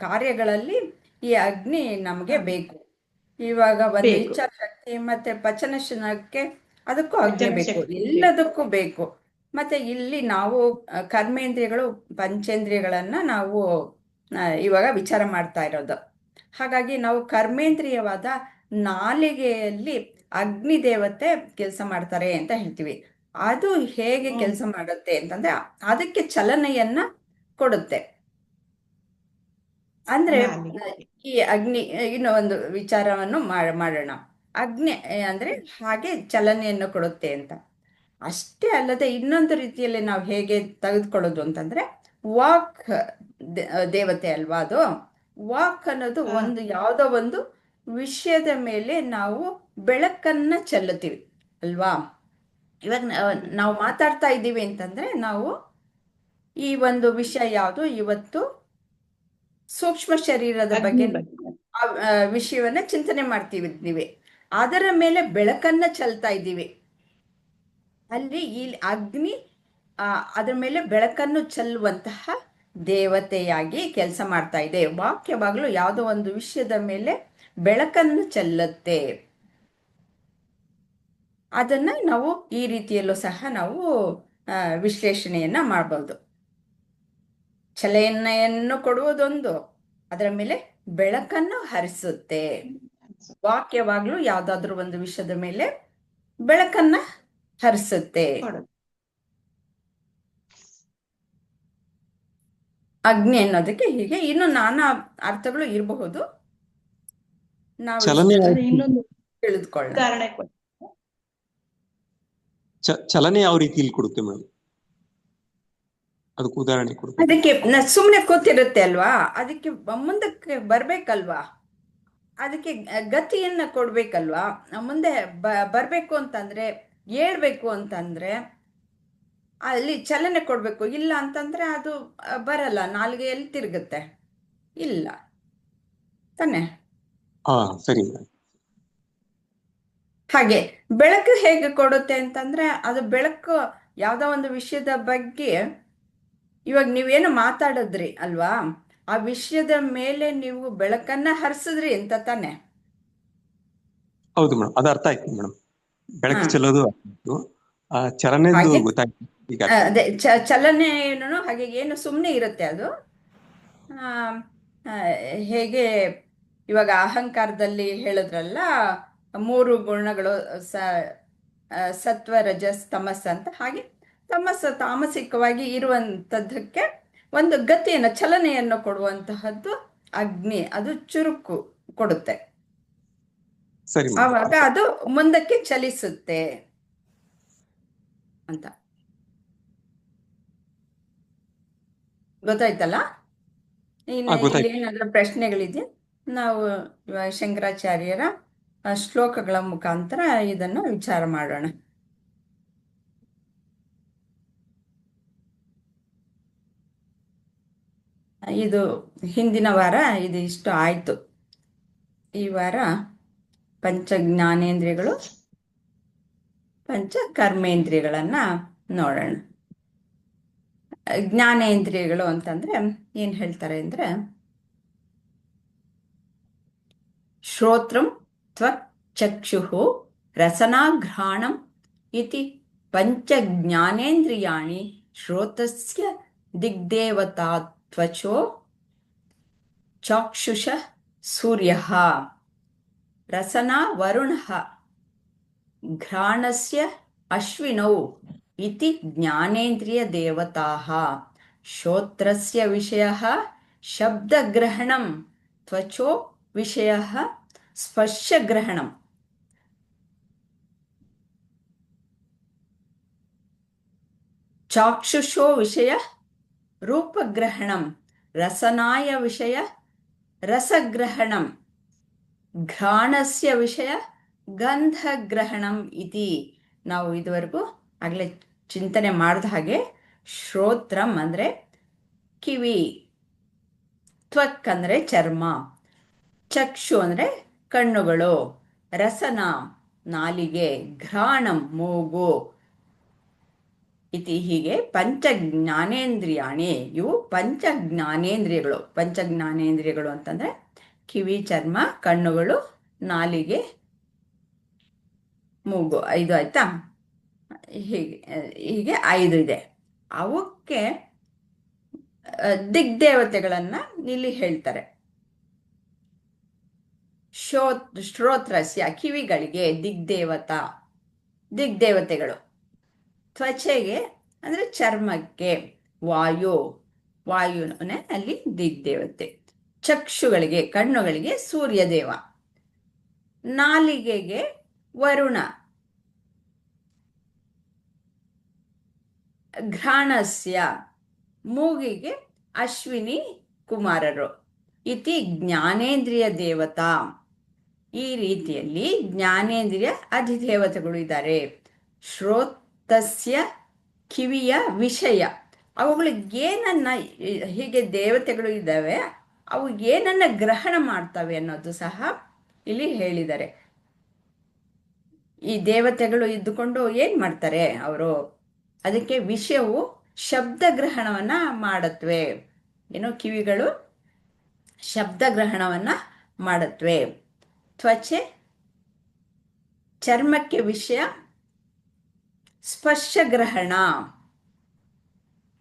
ಕಾರ್ಯಗಳಲ್ಲಿ ಈ ಅಗ್ನಿ ನಮ್ಗೆ ಬೇಕು. ಇವಾಗ ಒಂದು ಇಚ್ಛಾಶಕ್ತಿ ಮತ್ತೆ ಪಚನಶನಕ್ಕೆ ಅದಕ್ಕೂ ಅಗ್ನಿ ಬೇಕು, ಎಲ್ಲದಕ್ಕೂ ಬೇಕು. ಮತ್ತೆ ಇಲ್ಲಿ ನಾವು ಕರ್ಮೇಂದ್ರಿಯಗಳು ಪಂಚೇಂದ್ರಿಯಗಳನ್ನ ನಾವು ಇವಾಗ ವಿಚಾರ ಮಾಡ್ತಾ ಇರೋದು. ಹಾಗಾಗಿ ನಾವು ಕರ್ಮೇಂದ್ರಿಯವಾದ ನಾಲಿಗೆಯಲ್ಲಿ ಅಗ್ನಿ ದೇವತೆ ಕೆಲಸ ಮಾಡ್ತಾರೆ ಅಂತ ಹೇಳ್ತೀವಿ. ಅದು ಹೇಗೆ ಕೆಲಸ ಮಾಡುತ್ತೆ ಅಂತಂದ್ರೆ ಅದಕ್ಕೆ ಚಲನೆಯನ್ನ ಕೊಡುತ್ತೆ. ಅಂದ್ರೆ ಈ ಅಗ್ನಿ ಇನ್ನೂ ಒಂದು ವಿಚಾರವನ್ನು ಮಾಡೋಣ. ಅಗ್ನಿ ಅಂದ್ರೆ ಹಾಗೆ ಚಲನೆಯನ್ನು ಕೊಡುತ್ತೆ ಅಂತ. ಅಷ್ಟೇ ಅಲ್ಲದೆ ಇನ್ನೊಂದು ರೀತಿಯಲ್ಲಿ ನಾವು ಹೇಗೆ ತೆಗೆದುಕೊಳ್ಳೋದು ಅಂತಂದ್ರೆ, ವಾಕ್ ದೇವತೆ ಅಲ್ವಾ ಅದು. ವಾಕ್ ಅನ್ನೋದು ಒಂದು ಯಾವುದೋ ಒಂದು ವಿಷಯದ ಮೇಲೆ ನಾವು ಬೆಳಕನ್ನ ಚೆಲ್ಲುತ್ತೀವಿ ಅಲ್ವಾ. ಇವಾಗ ನಾವು ಮಾತಾಡ್ತಾ ಇದ್ದೀವಿ ಅಂತಂದ್ರೆ ನಾವು ಈ ಒಂದು ವಿಷಯ ಯಾವುದು, ಇವತ್ತು ಸೂಕ್ಷ್ಮ ಶರೀರದ ಬಗ್ಗೆ ವಿಷಯವನ್ನ ಚಿಂತನೆ ಮಾಡ್ತೀವಿ. ಅದರ ಮೇಲೆ ಬೆಳಕನ್ನ ಚೆಲ್ತಾ ಇದ್ದೀವಿ. ಅಲ್ಲಿ ಈ ಅಗ್ನಿ ಅದರ ಮೇಲೆ ಬೆಳಕನ್ನು ಚೆಲ್ಲುವಂತಹ ದೇವತೆಯಾಗಿ ಕೆಲಸ ಮಾಡ್ತಾ ಇದೆ. ವಾಕ್ಯವಾಗಲೂ ಯಾವುದೋ ಒಂದು ವಿಷಯದ ಮೇಲೆ ಬೆಳಕನ್ನು ಚೆಲ್ಲುತ್ತೆ. ಅದನ್ನ ನಾವು ಈ ರೀತಿಯಲ್ಲೂ ಸಹ ನಾವು ವಿಶ್ಲೇಷಣೆಯನ್ನ ಮಾಡಬಹುದು. ಚಲನೆಯನ್ನು ಕೊಡುವುದೊಂದು, ಅದರ ಮೇಲೆ ಬೆಳಕನ್ನು ಹರಿಸುತ್ತೆ. ವಾಕ್ಯವಾಗ್ಲೂ ಯಾವ್ದಾದ್ರು ಒಂದು ವಿಷಯದ ಮೇಲೆ ಬೆಳಕನ್ನ ಹರಿಸುತ್ತೆ. ಅಗ್ನಿ ಅನ್ನೋದಕ್ಕೆ ಹೀಗೆ ಇನ್ನು ನಾನಾ ಅರ್ಥಗಳು ಇರಬಹುದು. ನಾವು ಚಲನೆ ಇನ್ನೊಂದು ತಿಳಿದುಕೊಳ್ಳೋಣ. ಉದಾಹರಣೆ ಕೊಡಿ. ಚಲನೆ ಯಾವ ರೀತಿಯಲ್ಲಿ ಕೊಡುತ್ತೆ ಮೇಡಮ್? ಅದಕ್ಕೆ ಉದಾಹರಣೆ ಕೊಡುತ್ತೆ. ಅದಕ್ಕೆ ಸುಮ್ಮನೆ ಕೂತಿರುತ್ತೆ ಅಲ್ವಾ, ಅದಕ್ಕೆ ಮುಂದಕ್ಕೆ ಬರ್ಬೇಕಲ್ವಾ, ಅದಕ್ಕೆ ಗತಿಯನ್ನ ಕೊಡ್ಬೇಕಲ್ವಾ. ಮುಂದೆ ಬರ್ಬೇಕು ಅಂತಂದ್ರೆ, ಹೇಳ್ಬೇಕು ಅಂತಂದ್ರೆ ಅಲ್ಲಿ ಚಲನೆ ಕೊಡ್ಬೇಕು. ಇಲ್ಲ ಅಂತಂದ್ರೆ ಅದು ಬರಲ್ಲ, ನಾಲ್ಗೆಯಲ್ಲಿ ತಿರುಗುತ್ತೆ. ಇಲ್ಲ ತಾನೆ? ಸರಿ ಮೇಡಮ್. ಹಾಗೆ ಬೆಳಕು ಹೇಗೆ ಕೊಡುತ್ತೆ ಅಂತಂದ್ರೆ, ಅದು ಬೆಳಕು ಯಾವ್ದೋ ಒಂದು ವಿಷಯದ ಬಗ್ಗೆ, ಇವಾಗ ನೀವೇನು ಮಾತಾಡಿದ್ರಿ ಅಲ್ವಾ, ಆ ವಿಷಯದ ಮೇಲೆ ನೀವು ಬೆಳಕನ್ನ ಹರಿಸಿದ್ರಿ ಅಂತ ತಾನೆ? ಹೌದು ಮೇಡಮ್, ಅದು ಅರ್ಥ ಆಯ್ತು ಮೇಡಮ್. ಬೆಳಕು ಚೆಲ್ಲೋದು ಚಲನೆದು ಗೊತ್ತಾಯ್ತು. ಈಗ ಅದೇ ಚಲನೆ ಏನು ಹಾಗೆ ಏನು ಸುಮ್ಮನೆ ಇರುತ್ತೆ ಅದು. ಹೇಗೆ ಇವಾಗ ಅಹಂಕಾರದಲ್ಲಿ ಹೇಳಿದ್ರಲ್ಲ, 3 ಗುಣಗಳು ಸತ್ವ ರಜಸ್ ತಮಸ್ ಅಂತ. ಹಾಗೆ ತಾಮಸಿಕವಾಗಿ ಇರುವಂತದ್ದಕ್ಕೆ ಒಂದು ಗತಿಯನ್ನು, ಚಲನೆಯನ್ನು ಕೊಡುವಂತಹದ್ದು ಅಗ್ನಿ. ಅದು ಚುರುಕು ಕೊಡುತ್ತೆ. ಸರಿ ಆವಾಗ ಅದು ಮುಂದಕ್ಕೆ ಚಲಿಸುತ್ತೆ ಅಂತ. ಗೊತ್ತಾಯ್ತಲ್ಲ? ಇಲ್ಲಿ ಏನಾದ್ರೂ ಪ್ರಶ್ನೆಗಳಿದೆ? ನಾವು ಶಂಕರಾಚಾರ್ಯರ ಶ್ಲೋಕಗಳ ಮುಖಾಂತರ ಇದನ್ನು ವಿಚಾರ ಮಾಡೋಣ. ಇದು ಹಿಂದಿನ ವಾರ ಇದು ಇಷ್ಟು ಆಯ್ತು. ಈ ವಾರ ಪಂಚ ಜ್ಞಾನೇಂದ್ರಿಯಗಳು, ಪಂಚ ಕರ್ಮೇಂದ್ರಿಯಗಳನ್ನ ನೋಡೋಣ. ಜ್ಞಾನೇಂದ್ರಿಯಗಳು ಅಂತಂದ್ರೆ ಏನ್ ಹೇಳ್ತಾರೆ ಅಂದ್ರೆ, ಶ್ರೋತ್ರಂ ತ್ವಕ್ ಚಕ್ಷುಃ ರಸನಾಘ್ರಾಣಂ ಇತಿ ಪಂಚ ಜ್ಞಾನೇಂದ್ರಿಯಾಣಿ ಶ್ರೋತಸ್ಯ ದಿಗ್ದೇವತಾ ತ್ವಚೋ ಚಾಕ್ಷುಷ ಸೂರ್ಯಃ ರಸನಾ ವರುಣಃ ಘ್ರಾಣಸ್ಯ ಅಶ್ವಿನೌ ಇತಿ ಜ್ಞಾನೇಂದ್ರಿಯ ದೇವತಾಃ ಶ್ರೋತ್ರಸ್ಯ ವಿಷಯಃ ಶಬ್ದಗ್ರಹಣಂ ತ್ವಚೋ ವಿಷಯಃ ಸ್ಪರ್ಶಗ್ರಹಣಂ ಚಾಕ್ಷುಷೋ ವಿಷಯ ರೂಪಗ್ರಹಣಂ ರಸನಾಯ ವಿಷಯ ರಸಗ್ರಹಣಂ ಘ್ರಾಣಸ್ಯ ವಿಷಯ ಗಂಧಗ್ರಹಣಂ ಇತಿ. ನಾವು ಇದುವರೆಗೂ ಆಗಲೇ ಚಿಂತನೆ ಮಾಡಿದ ಹಾಗೆ, ಶ್ರೋತ್ರಂ ಅಂದ್ರೆ ಕಿವಿ, ತ್ವಕ್ ಅಂದ್ರೆ ಚರ್ಮ, ಚಕ್ಷು ಅಂದ್ರೆ ಕಣ್ಣುಗಳು, ರಸನ ನಾಲಿಗೆ, ಘ್ರಾಣಂ ಮೂಗು, ಇತಿ ಹೀಗೆ ಪಂಚ ಜ್ಞಾನೇಂದ್ರಿಯಾಣಿ. ಇವು ಪಂಚ ಜ್ಞಾನೇಂದ್ರಿಯಗಳು. ಪಂಚ ಜ್ಞಾನೇಂದ್ರಿಯಗಳು ಅಂತಂದ್ರೆ ಕಿವಿ, ಚರ್ಮ, ಕಣ್ಣುಗಳು, ನಾಲಿಗೆ, ಮೂಗು. 5 ಆಯ್ತಾ? ಹೀಗೆ 5 ಇದೆ. ಅವಕ್ಕೆ ದಿಗ್ದೇವತೆಗಳನ್ನ ಇಲ್ಲಿ ಹೇಳ್ತಾರೆ. ಶ್ರೋತ್ರಸ್ಯ ಕಿವಿಗಳಿಗೆ ದಿಗ್ದೇವತೆಗಳು, ತ್ವಚೆಗೆ ಅಂದ್ರೆ ಚರ್ಮಕ್ಕೆ ವಾಯುನೇ ಅಲ್ಲಿ ದಿಗ್ದೇವತೆ, ಚಕ್ಷುಗಳಿಗೆ ಕಣ್ಣುಗಳಿಗೆ ಸೂರ್ಯದೇವ, ನಾಲಿಗೆಗೆ ವರುಣ, ಘ್ರಾಣಸ್ಯ ಮೂಗಿಗೆ ಅಶ್ವಿನಿ ಕುಮಾರರು, ಇತಿ ಜ್ಞಾನೇಂದ್ರಿಯ ದೇವತಾ. ಈ ರೀತಿಯಲ್ಲಿ ಜ್ಞಾನೇಂದ್ರಿಯ ಅಧಿದೇವತೆಗಳು ಇದ್ದಾರೆ. ಶ್ರೋತಸ್ಯ ಕಿವಿಯ ವಿಷಯ, ಅವುಗಳಿಗೆ ಏನನ್ನ, ಹೀಗೆ ದೇವತೆಗಳು ಇದ್ದಾವೆ, ಅವು ಏನನ್ನ ಗ್ರಹಣ ಮಾಡ್ತವೆ ಅನ್ನೋದು ಸಹ ಇಲ್ಲಿ ಹೇಳಿದ್ದಾರೆ. ಈ ದೇವತೆಗಳು ಇದ್ದುಕೊಂಡು ಏನು ಮಾಡ್ತಾರೆ ಅವರು? ಅದಕ್ಕೆ ವಿಷಯವು ಶಬ್ದ ಗ್ರಹಣವನ್ನ ಮಾಡತ್ವೆ. ಏನೋ ಕಿವಿಗಳು ಶಬ್ದ ಗ್ರಹಣವನ್ನ ಮಾಡತ್ವೆ. ತ್ವಚೆ ಚರ್ಮಕ್ಕೆ ವಿಷಯ ಸ್ಪರ್ಶಗ್ರಹಣ.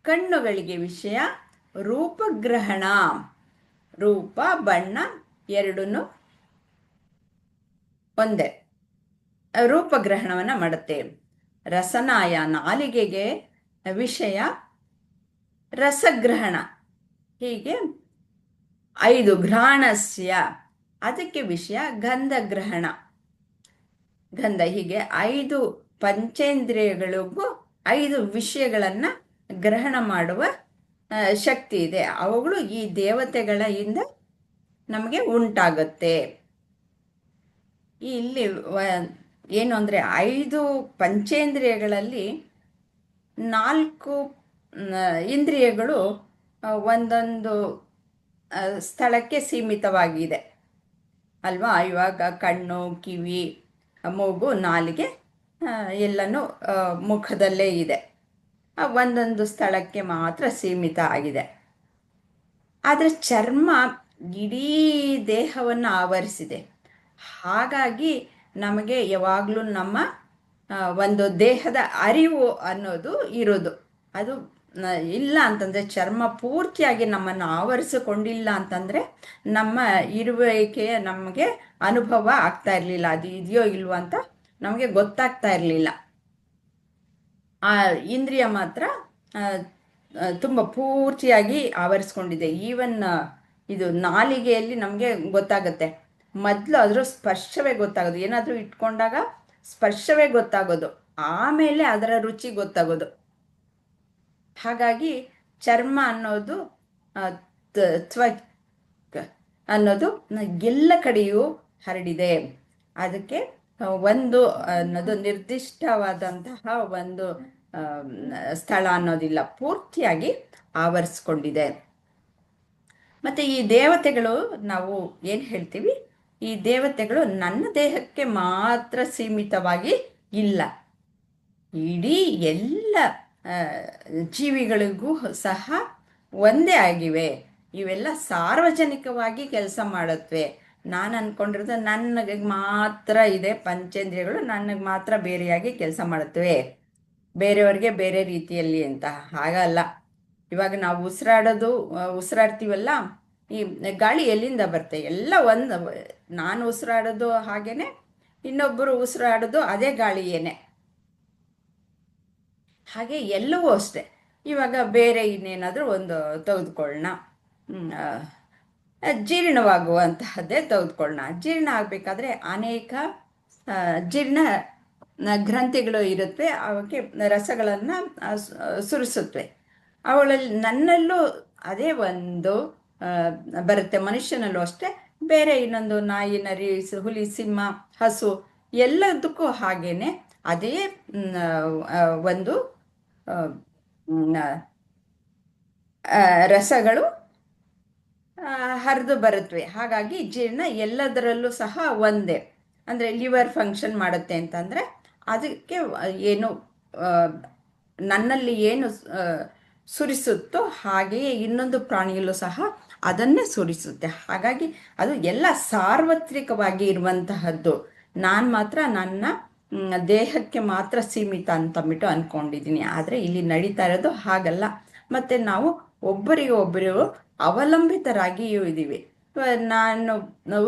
ಕಣ್ಣುಗಳಿಗೆ ವಿಷಯ ರೂಪಗ್ರಹಣ. ರೂಪ ಬಣ್ಣ ಎರಡೂ ಒಂದೇ, ರೂಪಗ್ರಹಣವನ್ನ ಮಾಡುತ್ತೆ. ರಸನಾಯ ನಾಲಿಗೆಗೆ ವಿಷಯ ರಸಗ್ರಹಣ. ಹೀಗೆ 5 ಘ್ರಾಣಸ್ಯ ಅದಕ್ಕೆ ವಿಷಯ ಗಂಧಗ್ರಹಣ. ಗಂಧ. ಹೀಗೆ 5 ಪಂಚೇಂದ್ರಿಯಗಳಿಗೂ 5 ವಿಷಯಗಳನ್ನ ಗ್ರಹಣ ಮಾಡುವ ಶಕ್ತಿ ಇದೆ. ಅವುಗಳು ಈ ದೇವತೆಗಳಿಂದ ನಮಗೆ ಉಂಟಾಗುತ್ತೆ. ಇಲ್ಲಿ ಏನು ಅಂದರೆ 5 ಪಂಚೇಂದ್ರಿಯಗಳಲ್ಲಿ 4 ಇಂದ್ರಿಯಗಳು ಒಂದೊಂದು ಸ್ಥಳಕ್ಕೆ ಸೀಮಿತವಾಗಿದೆ ಅಲ್ವಾ? ಇವಾಗ ಕಣ್ಣು, ಕಿವಿ, ಮೂಗು, ನಾಲಿಗೆ ಎಲ್ಲನೂ ಮುಖದಲ್ಲೇ ಇದೆ. ಒಂದೊಂದು ಸ್ಥಳಕ್ಕೆ ಮಾತ್ರ ಸೀಮಿತ ಆಗಿದೆ. ಆದರೆ ಚರ್ಮ ಇಡೀ ದೇಹವನ್ನು ಆವರಿಸಿದೆ. ಹಾಗಾಗಿ ನಮಗೆ ಯಾವಾಗಲೂ ನಮ್ಮ ಒಂದು ದೇಹದ ಅರಿವು ಅನ್ನೋದು ಇರೋದು. ಅದು ಇಲ್ಲ ಅಂತಂದರೆ, ಚರ್ಮ ಪೂರ್ತಿಯಾಗಿ ನಮ್ಮನ್ನು ಆವರಿಸಿಕೊಂಡಿಲ್ಲ ಅಂತಂದರೆ ನಮ್ಮ ಇರುವಿಕೆಯ ನಮಗೆ ಅನುಭವ ಆಗ್ತಾ ಇರಲಿಲ್ಲ. ಅದು ಇದೆಯೋ ಇಲ್ವೋ ಅಂತ ನಮಗೆ ಗೊತ್ತಾಗ್ತಾ ಇರಲಿಲ್ಲ. ಆ ಇಂದ್ರಿಯ ಮಾತ್ರ ತುಂಬ ಪೂರ್ತಿಯಾಗಿ ಆವರಿಸ್ಕೊಂಡಿದೆ. ಈವನ್ ಇದು ನಾಲಿಗೆಯಲ್ಲಿ ನಮಗೆ ಗೊತ್ತಾಗುತ್ತೆ. ಮೊದಲು ಅದರ ಸ್ಪರ್ಶವೇ ಗೊತ್ತಾಗೋದು. ಏನಾದರೂ ಇಟ್ಕೊಂಡಾಗ ಸ್ಪರ್ಶವೇ ಗೊತ್ತಾಗೋದು, ಆಮೇಲೆ ಅದರ ರುಚಿ ಗೊತ್ತಾಗೋದು. ಹಾಗಾಗಿ ಚರ್ಮ ಅನ್ನೋದು ಅನ್ನೋದು ಎಲ್ಲ ಕಡೆಯೂ ಹರಡಿದೆ. ಅದಕ್ಕೆ ಒಂದು ಅನ್ನೋದು ನಿರ್ದಿಷ್ಟವಾದಂತಹ ಒಂದು ಸ್ಥಳ ಅನ್ನೋದಿಲ್ಲ, ಪೂರ್ತಿಯಾಗಿ ಆವರಿಸ್ಕೊಂಡಿದೆ. ಮತ್ತು ಈ ದೇವತೆಗಳು, ನಾವು ಏನು ಹೇಳ್ತೀವಿ, ಈ ದೇವತೆಗಳು ನನ್ನ ದೇಹಕ್ಕೆ ಮಾತ್ರ ಸೀಮಿತವಾಗಿ ಇಲ್ಲ, ಇಡೀ ಎಲ್ಲ ಜೀವಿಗಳಿಗೂ ಸಹ ಒಂದೇ ಆಗಿವೆ. ಇವೆಲ್ಲ ಸಾರ್ವಜನಿಕವಾಗಿ ಕೆಲಸ ಮಾಡುತ್ತವೆ. ನಾನು ಅಂದ್ಕೊಂಡಿರೋದು ನನಗೆ ಮಾತ್ರ ಇದೆ ಪಂಚೇಂದ್ರಿಯಗಳು, ನನಗೆ ಮಾತ್ರ ಬೇರೆಯಾಗಿ ಕೆಲಸ ಮಾಡುತ್ತವೆ, ಬೇರೆಯವ್ರಿಗೆ ಬೇರೆ ರೀತಿಯಲ್ಲಿ ಅಂತ. ಹಾಗಲ್ಲ. ಇವಾಗ ನಾವು ಉಸಿರಾಡ್ತೀವಲ್ಲ, ಈ ಗಾಳಿ ಎಲ್ಲಿಂದ ಬರುತ್ತೆ? ಎಲ್ಲ ಒಂದು, ನಾನು ಉಸಿರಾಡೋದು ಹಾಗೇನೆ, ಇನ್ನೊಬ್ಬರು ಉಸಿರಾಡೋದು ಅದೇ ಗಾಳಿಯೇನೆ. ಹಾಗೆ ಎಲ್ಲವೂ ಅಷ್ಟೆ. ಇವಾಗ ಬೇರೆ ಇನ್ನೇನಾದರೂ ಒಂದು ತೆಗೆದುಕೊಳ್ಳೋಣ, ಜೀರ್ಣವಾಗುವಂತಹದ್ದೇ ತೆಗೆದುಕೊಳ್ಳೋಣ. ಜೀರ್ಣ ಆಗಬೇಕಾದ್ರೆ ಅನೇಕ ಜೀರ್ಣ ಗ್ರಂಥಿಗಳು ಇರುತ್ತವೆ, ಅವಕ್ಕೆ ರಸಗಳನ್ನು ಸುರಿಸುತ್ತವೆ. ಅವುಗಳಲ್ಲಿ ನನ್ನಲ್ಲೂ ಅದೇ ಒಂದು ಬರುತ್ತೆ, ಮನುಷ್ಯನಲ್ಲೂ ಅಷ್ಟೇ. ಬೇರೆ ಇನ್ನೊಂದು ನಾಯಿ, ನರಿ, ಹುಲಿ, ಸಿಂಹ, ಹಸು ಎಲ್ಲದಕ್ಕೂ ಹಾಗೇನೆ ಅದೇ ಒಂದು ರಸಗಳು ಹರಿದು ಬರುತ್ತವೆ. ಹಾಗಾಗಿ ಜೀರ್ಣ ಎಲ್ಲದರಲ್ಲೂ ಸಹ ಒಂದೇ. ಅಂದರೆ ಲಿವರ್ ಫಂಕ್ಷನ್ ಮಾಡುತ್ತೆ ಅಂತಂದರೆ ಅದಕ್ಕೆ ಏನು ನನ್ನಲ್ಲಿ ಏನು ಸುರಿಸುತ್ತೋ ಹಾಗೆಯೇ ಇನ್ನೊಂದು ಪ್ರಾಣಿಯಲ್ಲೂ ಸಹ ಅದನ್ನೇ ಸುರಿಸುತ್ತೆ. ಹಾಗಾಗಿ ಅದು ಎಲ್ಲ ಸಾರ್ವತ್ರಿಕವಾಗಿ ಇರುವಂತಹದ್ದು. ನಾನು ಮಾತ್ರ ನನ್ನ ದೇಹಕ್ಕೆ ಮಾತ್ರ ಸೀಮಿತ ಅಂತಂದ್ಬಿಟ್ಟು ಅಂದ್ಕೊಂಡಿದ್ದೀನಿ. ಆದರೆ ಇಲ್ಲಿ ನಡೀತಾ ಇರೋದು ಹಾಗಲ್ಲ. ಮತ್ತು ನಾವು ಒಬ್ಬರಿಗೊಬ್ಬರು ಅವಲಂಬಿತರಾಗಿಯೂ ಇದ್ದೀವಿ. ನಾನು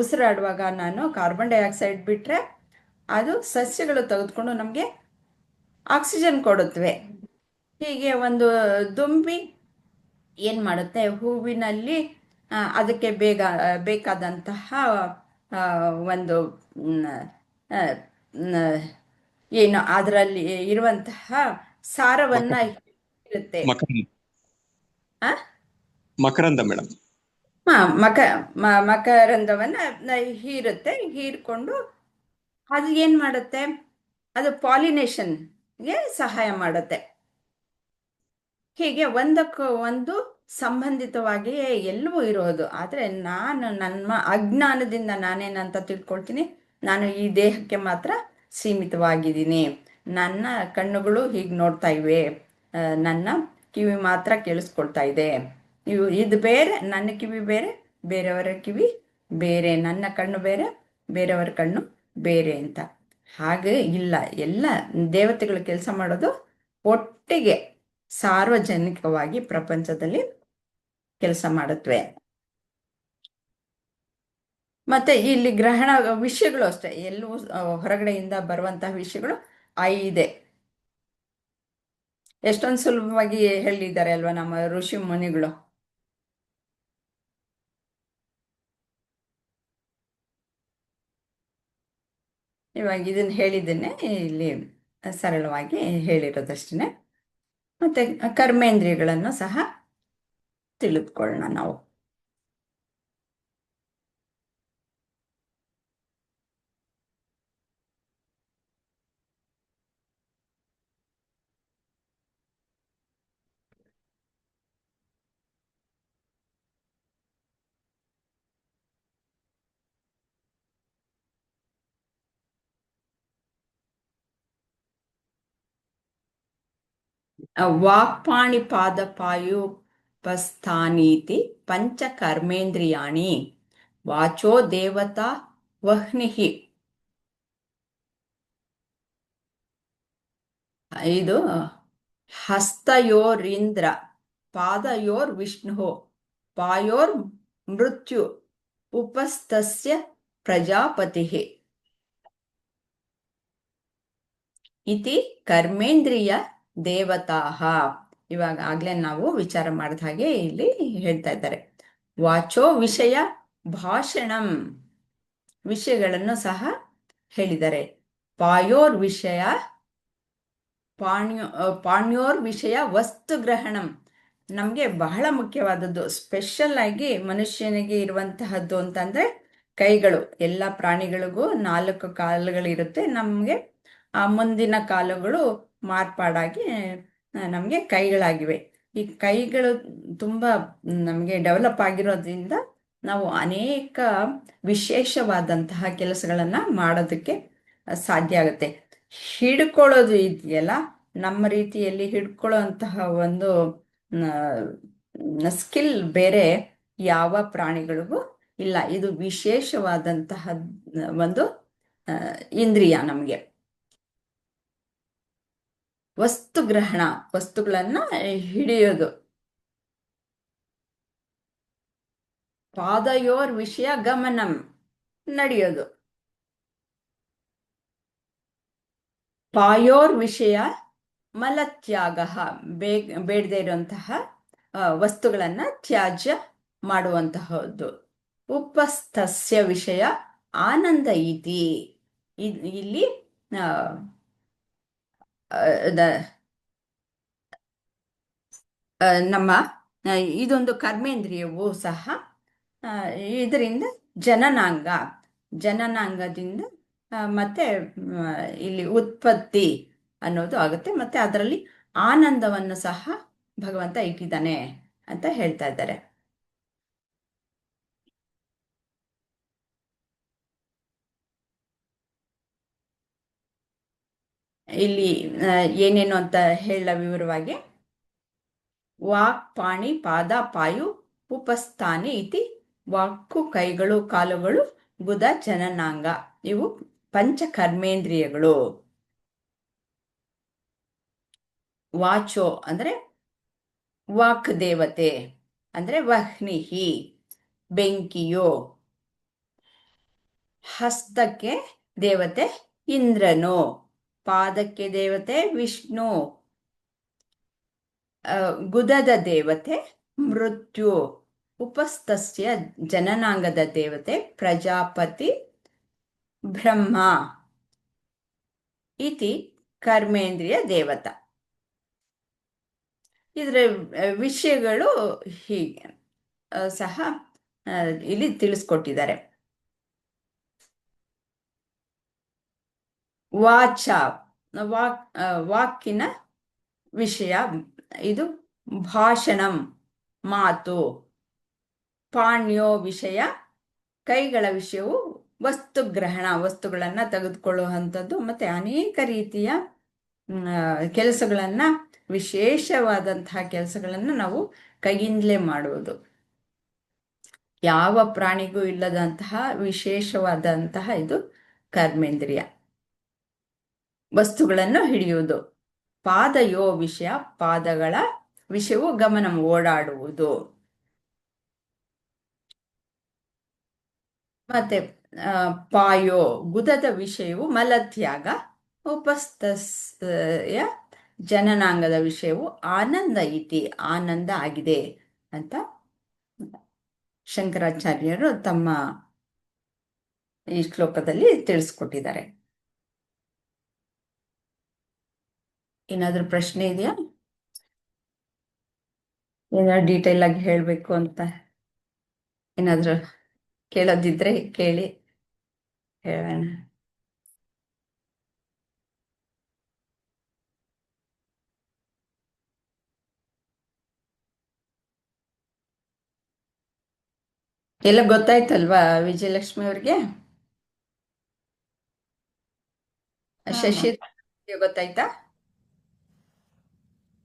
ಉಸಿರಾಡುವಾಗ ನಾನು ಕಾರ್ಬನ್ ಡೈಆಕ್ಸೈಡ್ ಬಿಟ್ಟರೆ ಅದು ಸಸ್ಯಗಳು ತೆಗೆದುಕೊಂಡು ನಮಗೆ ಆಕ್ಸಿಜನ್ ಕೊಡುತ್ತವೆ. ಹೀಗೆ ಒಂದು ದುಂಬಿ ಏನು ಮಾಡುತ್ತೆ, ಹೂವಿನಲ್ಲಿ ಅದಕ್ಕೆ ಬೇಕಾದಂತಹ ಒಂದು ಏನು ಅದರಲ್ಲಿ ಇರುವಂತಹ ಸಾರವನ್ನ ಇರುತ್ತೆ. ಮಕರಂದ ಮೇಡಮ್. ಮಕರಂದವನ್ನ ಹೀರುತ್ತೆ. ಹೀರ್ಕೊಂಡು ಅದು ಏನು ಮಾಡುತ್ತೆ, ಅದು ಪಾಲಿನೇಷನ್ಗೆ ಸಹಾಯ ಮಾಡುತ್ತೆ. ಹೀಗೆ ಒಂದಕ್ಕೂ ಒಂದು ಸಂಬಂಧಿತವಾಗಿಯೇ ಎಲ್ಲವೂ ಇರೋದು. ಆದರೆ ನಾನು ನನ್ನ ಅಜ್ಞಾನದಿಂದ ನಾನೇನಂತ ತಿಳ್ಕೊಳ್ತೀನಿ, ನಾನು ಈ ದೇಹಕ್ಕೆ ಮಾತ್ರ ಸೀಮಿತವಾಗಿದ್ದೀನಿ, ನನ್ನ ಕಣ್ಣುಗಳು ಹೀಗೆ ನೋಡ್ತಾ ಇವೆ, ನನ್ನ ಕಿವಿ ಮಾತ್ರ ಕೇಳಿಸ್ಕೊಳ್ತಾ ಇದೆ, ಇದು ಬೇರೆ, ನನ್ನ ಕಿವಿ ಬೇರೆ, ಬೇರೆಯವರ ಕಿವಿ ಬೇರೆ, ನನ್ನ ಕಣ್ಣು ಬೇರೆ, ಬೇರೆಯವರ ಕಣ್ಣು ಬೇರೆ ಅಂತ. ಹಾಗೆ ಇಲ್ಲ, ಎಲ್ಲ ದೇವತೆಗಳು ಕೆಲಸ ಮಾಡೋದು ಒಟ್ಟಿಗೆ ಸಾರ್ವಜನಿಕವಾಗಿ ಪ್ರಪಂಚದಲ್ಲಿ ಕೆಲಸ ಮಾಡುತ್ತವೆ. ಮತ್ತೆ ಇಲ್ಲಿ ಗ್ರಹಣ ವಿಷಯಗಳು ಅಷ್ಟೇ, ಎಲ್ಲೂ ಹೊರಗಡೆಯಿಂದ ಬರುವಂತಹ ವಿಷಯಗಳು 5. ಎಷ್ಟೊಂದು ಸುಲಭವಾಗಿ ಹೇಳಿದ್ದಾರೆ ಅಲ್ವಾ ನಮ್ಮ ಋಷಿ ಮುನಿಗಳು. ಇವಾಗ ಇದನ್ನ ಹೇಳಿದ್ದೇನೆ, ಇಲ್ಲಿ ಸರಳವಾಗಿ ಹೇಳಿರೋದಷ್ಟೇ. ಮತ್ತೆ ಕರ್ಮೇಂದ್ರಿಯಗಳನ್ನು ಸಹ ತಿಳಿದುಕೊಳ್ಳೋಣ ನಾವು. ವಾಕ್ಪಾಣಿಪಾದಪಾಯುಪಸ್ಥಾನೀತಿ ಪಂಚಕರ್ಮೇಂದ್ರಿಯಾಣಿ ವಾಚೋ ದೇವತಾ ವಹ್ನಿಃ. ಇದು ಹಸ್ತಯೋರಿಂದ್ರ, ಪಾದಯೋರ್ ವಿಷ್ಣು, ಪಾಯೋರ್ ಮೃತ್ಯು, ಉಪಸ್ಥಸ್ಯ ಪ್ರಜಾಪತಿಃ ಇತಿ ಕರ್ಮೇಂದ್ರಿಯ ದೇವತಾಃ. ಇವಾಗ ಆಗ್ಲೇ ನಾವು ವಿಚಾರ ಮಾಡಿದ ಹಾಗೆ ಇಲ್ಲಿ ಹೇಳ್ತಾ ಇದ್ದಾರೆ. ವಾಚೋ ವಿಷಯ ಭಾಷಣಂ, ವಿಷಯಗಳನ್ನು ಸಹ ಹೇಳಿದ್ದಾರೆ. ಪಾಯೋರ್ ವಿಷಯ ಪಾಣ್ಯೋರ್ ವಿಷಯ ವಸ್ತು ಗ್ರಹಣಂ, ನಮಗೆ ಬಹಳ ಮುಖ್ಯವಾದದ್ದು, ಸ್ಪೆಷಲ್ ಆಗಿ ಮನುಷ್ಯನಿಗೆ ಇರುವಂತಹದ್ದು ಅಂತಂದ್ರೆ ಕೈಗಳು. ಎಲ್ಲ ಪ್ರಾಣಿಗಳಿಗೂ 4 ಕಾಲುಗಳಿರುತ್ತೆ, ನಮಗೆ ಆ ಮುಂದಿನ ಕಾಲುಗಳು ಮಾರ್ಪಾಡಾಗಿ ನಮಗೆ ಕೈಗಳಾಗಿವೆ. ಈ ಕೈಗಳು ತುಂಬ ನಮಗೆ ಡೆವಲಪ್ ಆಗಿರೋದ್ರಿಂದ ನಾವು ಅನೇಕ ವಿಶೇಷವಾದಂತಹ ಕೆಲಸಗಳನ್ನು ಮಾಡೋದಕ್ಕೆ ಸಾಧ್ಯ ಆಗುತ್ತೆ. ಹಿಡ್ಕೊಳ್ಳೋದು ಇದೆಯಲ್ಲ, ನಮ್ಮ ರೀತಿಯಲ್ಲಿ ಹಿಡ್ಕೊಳ್ಳೋ ಅಂತಹ ಒಂದು ಸ್ಕಿಲ್ ಬೇರೆ ಯಾವ ಪ್ರಾಣಿಗಳಿಗೂ ಇಲ್ಲ. ಇದು ವಿಶೇಷವಾದಂತಹ ಒಂದು ಇಂದ್ರಿಯ ನಮಗೆ. ವಸ್ತು ಗ್ರಹಣ, ವಸ್ತುಗಳನ್ನ ಹಿಡಿಯೋದು. ಪಾದಯೋರ್ ವಿಷಯ ಗಮನಂ, ನಡೆಯೋದು. ಪಾಯೋರ್ ವಿಷಯ ಮಲತ್ಯಾಗ, ಬೇಡದೇ ಇರುವಂತಹ ವಸ್ತುಗಳನ್ನ ತ್ಯಾಜ್ಯ ಮಾಡುವಂತಹದ್ದು. ಉಪಸ್ಥಸ್ಯ ವಿಷಯ ಆನಂದ ಇತಿ, ಇಲ್ಲಿ ನಮ್ಮ ಇದೊಂದು ಕರ್ಮೇಂದ್ರಿಯವು ಸಹ ಇದರಿಂದ ಜನನಾಂಗದಿಂದ ಮತ್ತೆ ಇಲ್ಲಿ ಉತ್ಪತ್ತಿ ಅನ್ನೋದು ಆಗುತ್ತೆ. ಮತ್ತೆ ಅದರಲ್ಲಿ ಆನಂದವನ್ನು ಸಹ ಭಗವಂತ ಇಟ್ಟಿದ್ದಾನೆ ಅಂತ ಹೇಳ್ತಾ ಇದ್ದಾರೆ. ಇಲ್ಲಿ ಏನೇನು ಅಂತ ಹೇಳ ವಿವರವಾಗಿ. ವಾಕ್ ಪಾಣಿ ಪಾದ ಪಾಯು ಉಪಸ್ಥಾನಿ ಇತಿ, ವಾಕು ಕೈಗಳು ಕಾಲುಗಳು, ಗುದ ಜನನಾಂಗ, ಇವು ಪಂಚಕರ್ಮೇಂದ್ರಿಯಗಳು. ವಾಚೋ ಅಂದ್ರೆ ವಾಕ್ ದೇವತೆ, ಅಂದ್ರೆ ವಹ್ನಿಹಿ ಬೆಂಕಿಯೋ. ಹಸ್ತಕ್ಕೆ ದೇವತೆ ಇಂದ್ರನು, ಪಾದಕ್ಕೆ ದೇವತೆ ವಿಷ್ಣು, ಗುದದ ದೇವತೆ ಮೃತ್ಯು, ಉಪಸ್ಥಸ್ಯ ಜನನಾಂಗದ ದೇವತೆ ಪ್ರಜಾಪತಿ ಬ್ರಹ್ಮ ಇತಿ ಕರ್ಮೇಂದ್ರಿಯ ದೇವತಾ. ಇದರ ವಿಷಯಗಳು ಹೀಗೆ ಸಹ ಇಲ್ಲಿ ತಿಳಿಸ್ಕೊಟ್ಟಿದ್ದಾರೆ. ವಾಚ, ವಾಕಿನ ವಿಷಯ, ಇದು ಭಾಷಣಂ ಮಾತು. ಪಾಣ್ಯೋ ವಿಷಯ, ಕೈಗಳ ವಿಷಯವು ವಸ್ತುಗಳನ್ನ ತೆಗೆದುಕೊಳ್ಳುವಂಥದ್ದು, ಮತ್ತೆ ಅನೇಕ ರೀತಿಯ ಕೆಲಸಗಳನ್ನ, ವಿಶೇಷವಾದಂತಹ ಕೆಲಸಗಳನ್ನ ನಾವು ಕೈಯಿಂದಲೇ ಮಾಡುವುದು. ಯಾವ ಪ್ರಾಣಿಗೂ ಇಲ್ಲದಂತಹ ವಿಶೇಷವಾದಂತಹ ಇದು ಕರ್ಮೇಂದ್ರಿಯ. ವಸ್ತುಗಳನ್ನು ಹಿಡಿಯುವುದು. ಪಾದಯೋ ವಿಷಯ, ಪಾದಗಳ ವಿಷಯವು ಗಮನ, ಓಡಾಡುವುದು. ಮತ್ತೆ ಪಾಯೋ ಗುದದ ವಿಷಯವು ಮಲತ್ಯಾಗ. ಉಪಸ್ಥಯ ಜನನಾಂಗದ ವಿಷಯವು ಆನಂದ ಇತಿ, ಆನಂದ ಆಗಿದೆ ಅಂತ ಶಂಕರಾಚಾರ್ಯರು ತಮ್ಮ ಈ ಶ್ಲೋಕದಲ್ಲಿ ತಿಳಿಸ್ಕೊಟ್ಟಿದ್ದಾರೆ. ಏನಾದ್ರೂ ಪ್ರಶ್ನೆ ಇದೆಯಾ? ಏನಾದ್ರು ಡೀಟೇಲ್ ಆಗಿ ಹೇಳ್ಬೇಕು ಅಂತ ಏನಾದ್ರು ಕೇಳೋದಿದ್ರೆ ಕೇಳಿ, ಹೇಳೋಣ. ಎಲ್ಲ ಗೊತ್ತಾಯ್ತಲ್ವಾ ವಿಜಯಲಕ್ಷ್ಮಿ ಅವ್ರಿಗೆ? ಶಶಿ ಗೊತ್ತಾಯ್ತಾ?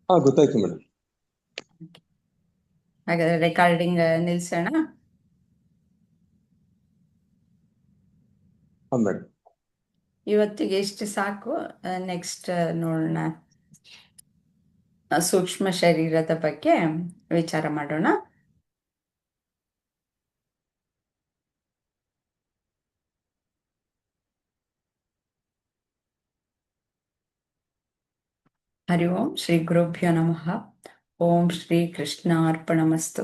ಗೊತ್ತಾಯ್ತು ಮೇಡಮ್. ಹಾಗಾದ್ರೆ ರೆಕಾರ್ಡಿಂಗ್ ನಿಲ್ಸೋಣ. ಮೇಡಮ್, ಇವತ್ತಿಗೆ ಎಷ್ಟು ಸಾಕು. ನೆಕ್ಸ್ಟ್ ನೋಡೋಣ, ಸೂಕ್ಷ್ಮ ಶರೀರದ ಬಗ್ಗೆ ವಿಚಾರ ಮಾಡೋಣ. ಹರಿ ಓಂ ಶ್ರೀ ಗುರುಭ್ಯೋ ನಮಃ. ಓಂ ಶ್ರೀ ಕೃಷ್ಣಾರ್ಪಣಮಸ್ತು.